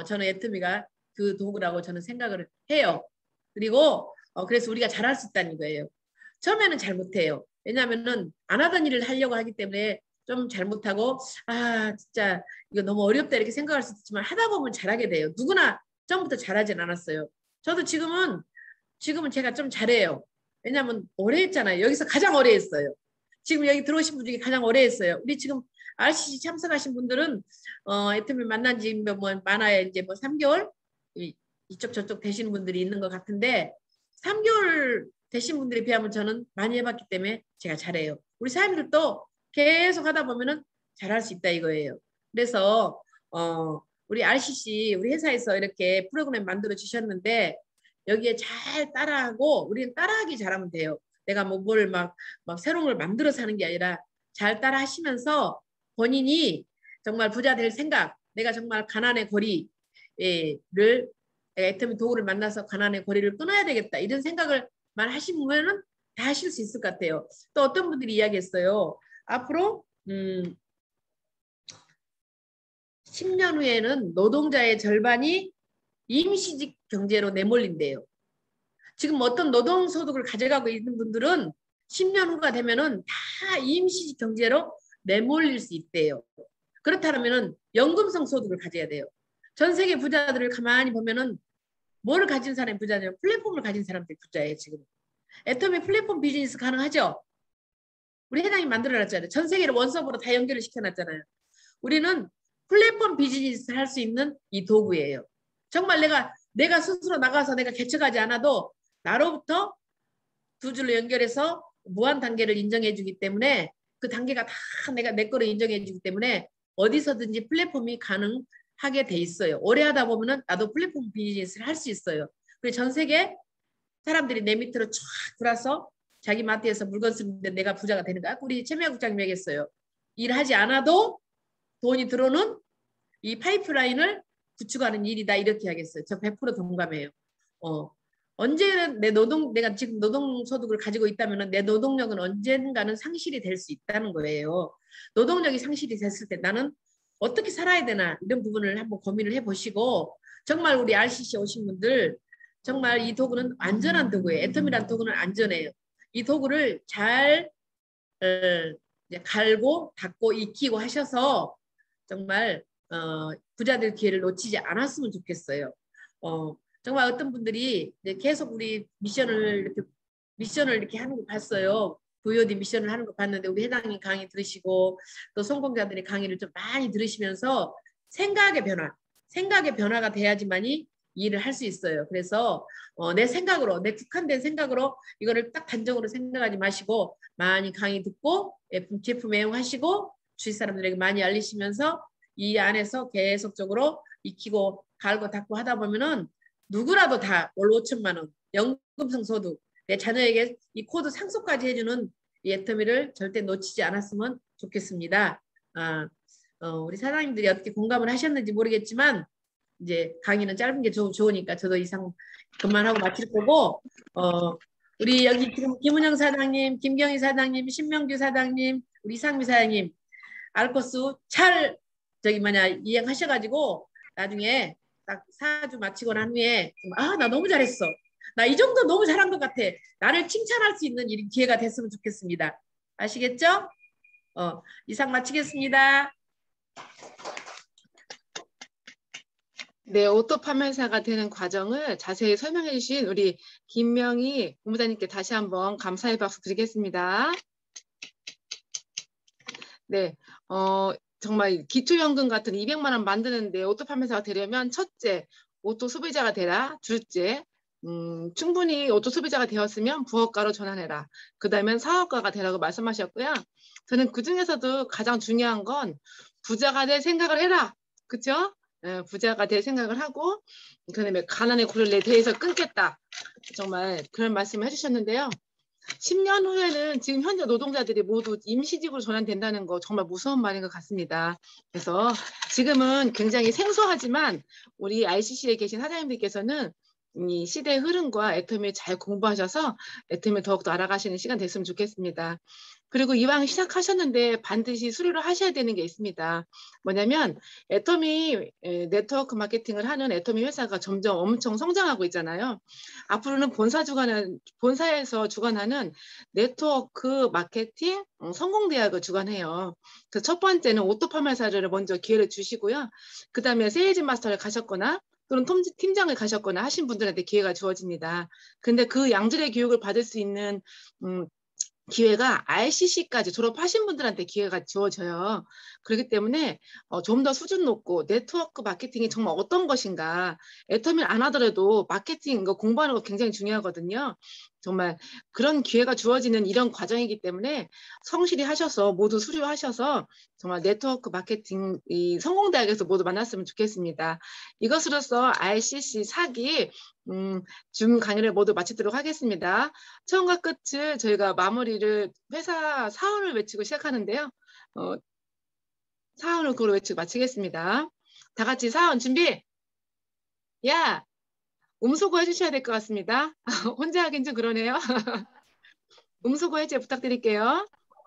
저는 애터미가 그 도구라고 저는 생각을 해요. 그리고 그래서 우리가 잘할 수 있다는 거예요. 처음에는 잘 못해요. 왜냐하면은 안 하던 일을 하려고 하기 때문에 좀 잘못하고 진짜 이거 너무 어렵다 이렇게 생각할 수 있지만 하다 보면 잘하게 돼요. 누구나 처음부터 잘하진 않았어요. 저도 지금은 제가 좀 잘해요. 왜냐하면 오래 했잖아요. 여기서 가장 오래 했어요. 지금 여기 들어오신 분 중에 가장 오래 했어요. 우리 지금 RCC 참석하신 분들은 애터미 만난 지 뭐 많아야 이제 뭐 3개월 이쪽 저쪽 되시는 분들이 있는 것 같은데 3개월 되신 분들에 비하면 저는 많이 해봤기 때문에 제가 잘해요. 우리 사람들도 계속 하다 보면은 잘할 수 있다 이거예요. 그래서 우리 RCC 우리 회사에서 이렇게 프로그램 만들어 주셨는데 여기에 잘 따라하고 우리는 따라하기 잘하면 돼요. 내가 뭐 뭘 막 새로운 걸 만들어서 하는 게 아니라 잘 따라 하시면서 본인이 정말 부자 될 생각, 내가 정말 가난의 고리를 애터미 도구를 만나서 가난의 고리를 끊어야 되겠다 이런 생각을 하시면은 다 하실 수 있을 것 같아요. 또 어떤 분들이 이야기했어요. 앞으로 10년 후에는 노동자의 절반이 임시직 경제로 내몰린대요. 지금 어떤 노동소득을 가져가고 있는 분들은 10년 후가 되면은 다 임시직 경제로 내몰릴 수 있대요. 그렇다면은 연금성 소득을 가져야 돼요. 전 세계 부자들을 가만히 보면은 뭐를 가진 사람이 부자냐면 플랫폼을 가진 사람들이 부자예요. 지금 애터미 플랫폼 비즈니스 가능하죠? 우리 회장님 만들어놨잖아요. 전 세계를 원섭으로 다 연결을 시켜놨잖아요. 우리는 플랫폼 비즈니스 할 수 있는 이 도구예요. 정말 내가 스스로 나가서 내가 개척하지 않아도 나로부터 두 줄로 연결해서 무한 단계를 인정해 주기 때문에 그 단계가 다 내 거로 인정해 주기 때문에 어디서든지 플랫폼이 가능하게 돼 있어요. 오래 하다 보면은 나도 플랫폼 비즈니스를 할 수 있어요. 그리고 전 세계 사람들이 내 밑으로 쫙 들어서 자기 마트에서 물건 쓰는데 내가 부자가 되는 거야? 우리 최미아 국장님 얘기했어요. 일하지 않아도 돈이 들어오는 이 파이프라인을 구축하는 일이다 이렇게 하겠어요. 저 100% 동감해요. 언제는 내가 지금 노동소득을 가지고 있다면 내 노동력은 언젠가는 상실이 될 수 있다는 거예요. 노동력이 상실이 됐을 때 나는 어떻게 살아야 되나 이런 부분을 한번 고민을 해보시고 정말 우리 RCC 오신 분들 정말 이 도구는 안전한 도구예요. 애텀이라는 도구는 안전해요. 이 도구를 잘 이제 갈고 닦고 익히고 하셔서 정말 부자들 기회를 놓치지 않았으면 좋겠어요. 정말 어떤 분들이 이제 계속 우리 미션을 이렇게 하는 거 봤어요. VOD 미션을 하는 거 봤는데 우리 회장님 강의 들으시고 또 성공자들의 강의를 좀 많이 들으시면서 생각의 변화가 돼야지만이 일을 할 수 있어요. 그래서 내 생각으로 내 국한된 생각으로 이거를 딱 단정으로 생각하지 마시고 많이 강의 듣고 제품 애용하시고 주위 사람들에게 많이 알리시면서 이 안에서 계속적으로 익히고 갈고 닦고 하다 보면은 누구라도 다 월 5천만 원 연금성 소득 내 자녀에게 이 코드 상속까지 해주는 이 애터미를 절대 놓치지 않았으면 좋겠습니다. 우리 사장님들이 어떻게 공감을 하셨는지 모르겠지만 이제 강의는 짧은 게 좋으니까 저도 이상 그만하고 마칠 거고 우리 여기 지금 김은영 사장님, 김경희 사장님, 신명규 사장님, 우리 이상미 사장님 알코스 잘 이행하셔가지고 나중에 딱 4주 마치고 난 후에 나 너무 잘했어. 나 이 정도 너무 잘한 것 같아. 나를 칭찬할 수 있는 기회가 됐으면 좋겠습니다. 아시겠죠? 이상 마치겠습니다. 네, 오토 판매사가 되는 과정을 자세히 설명해 주신 우리 김명희 본부장님께 다시 한번 감사의 박수 드리겠습니다. 네, 정말 기초연금 같은 200만 원 만드는데 오토 판매사가 되려면 첫째, 오토 소비자가 되라. 둘째, 충분히 오토 소비자가 되었으면 부업가로 전환해라. 그 다음엔 사업가가 되라고 말씀하셨고요. 저는 그 중에서도 가장 중요한 건 부자가 될 생각을 해라. 그렇죠? 부자가 될 생각을 하고 그다음에 가난의 고리를 내 대에서 끊겠다. 정말 그런 말씀을 해주셨는데요. 10년 후에는 지금 현재 노동자들이 모두 임시직으로 전환된다는 거 정말 무서운 말인 것 같습니다. 그래서 지금은 굉장히 생소하지만 우리 RCC에 계신 사장님들께서는 이 시대의 흐름과 애터미를 잘 공부하셔서 애터미를 더욱더 알아가시는 시간 됐으면 좋겠습니다. 그리고 이왕 시작하셨는데 반드시 수료를 하셔야 되는 게 있습니다. 뭐냐면 애터미 네트워크 마케팅을 하는 애터미 회사가 점점 엄청 성장하고 있잖아요. 앞으로는 본사에서 주관하는 네트워크 마케팅 성공대학을 주관해요. 그래서 첫 번째는 오토 판매사를 먼저 기회를 주시고요. 그 다음에 세일즈 마스터를 가셨거나 또는 팀장을 가셨거나 하신 분들한테 기회가 주어집니다. 근데 그 양질의 교육을 받을 수 있는 기회가 RCC까지 졸업하신 분들한테 기회가 주어져요. 그렇기 때문에 좀 더 수준 높고 네트워크 마케팅이 정말 어떤 것인가 애터미를 안 하더라도 마케팅 이거 공부하는 거 굉장히 중요하거든요. 정말 그런 기회가 주어지는 이런 과정이기 때문에 성실히 하셔서 모두 수료하셔서 정말 네트워크 마케팅 이 성공대학에서 모두 만났으면 좋겠습니다. 이것으로서 RCC 4기 줌 강의를 모두 마치도록 하겠습니다. 처음과 끝을 저희가 마무리를 회사 사원을 외치고 시작하는데요. 사원을 그로 외치고 마치겠습니다. 다 같이 사원 준비! 야! 음소거 해주셔야 될 것 같습니다. 혼자 하긴 좀 그러네요. 음소거 해제 부탁드릴게요.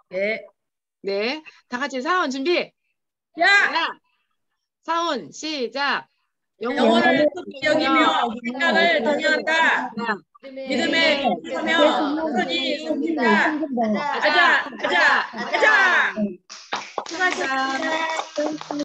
네. 네, 다 같이 사원 준비! 야! 사원 시작! 영혼을 여기며 생각을 동행한다. 믿음에 서며 선이 섬긴다. 가자! 수고하셨습니다.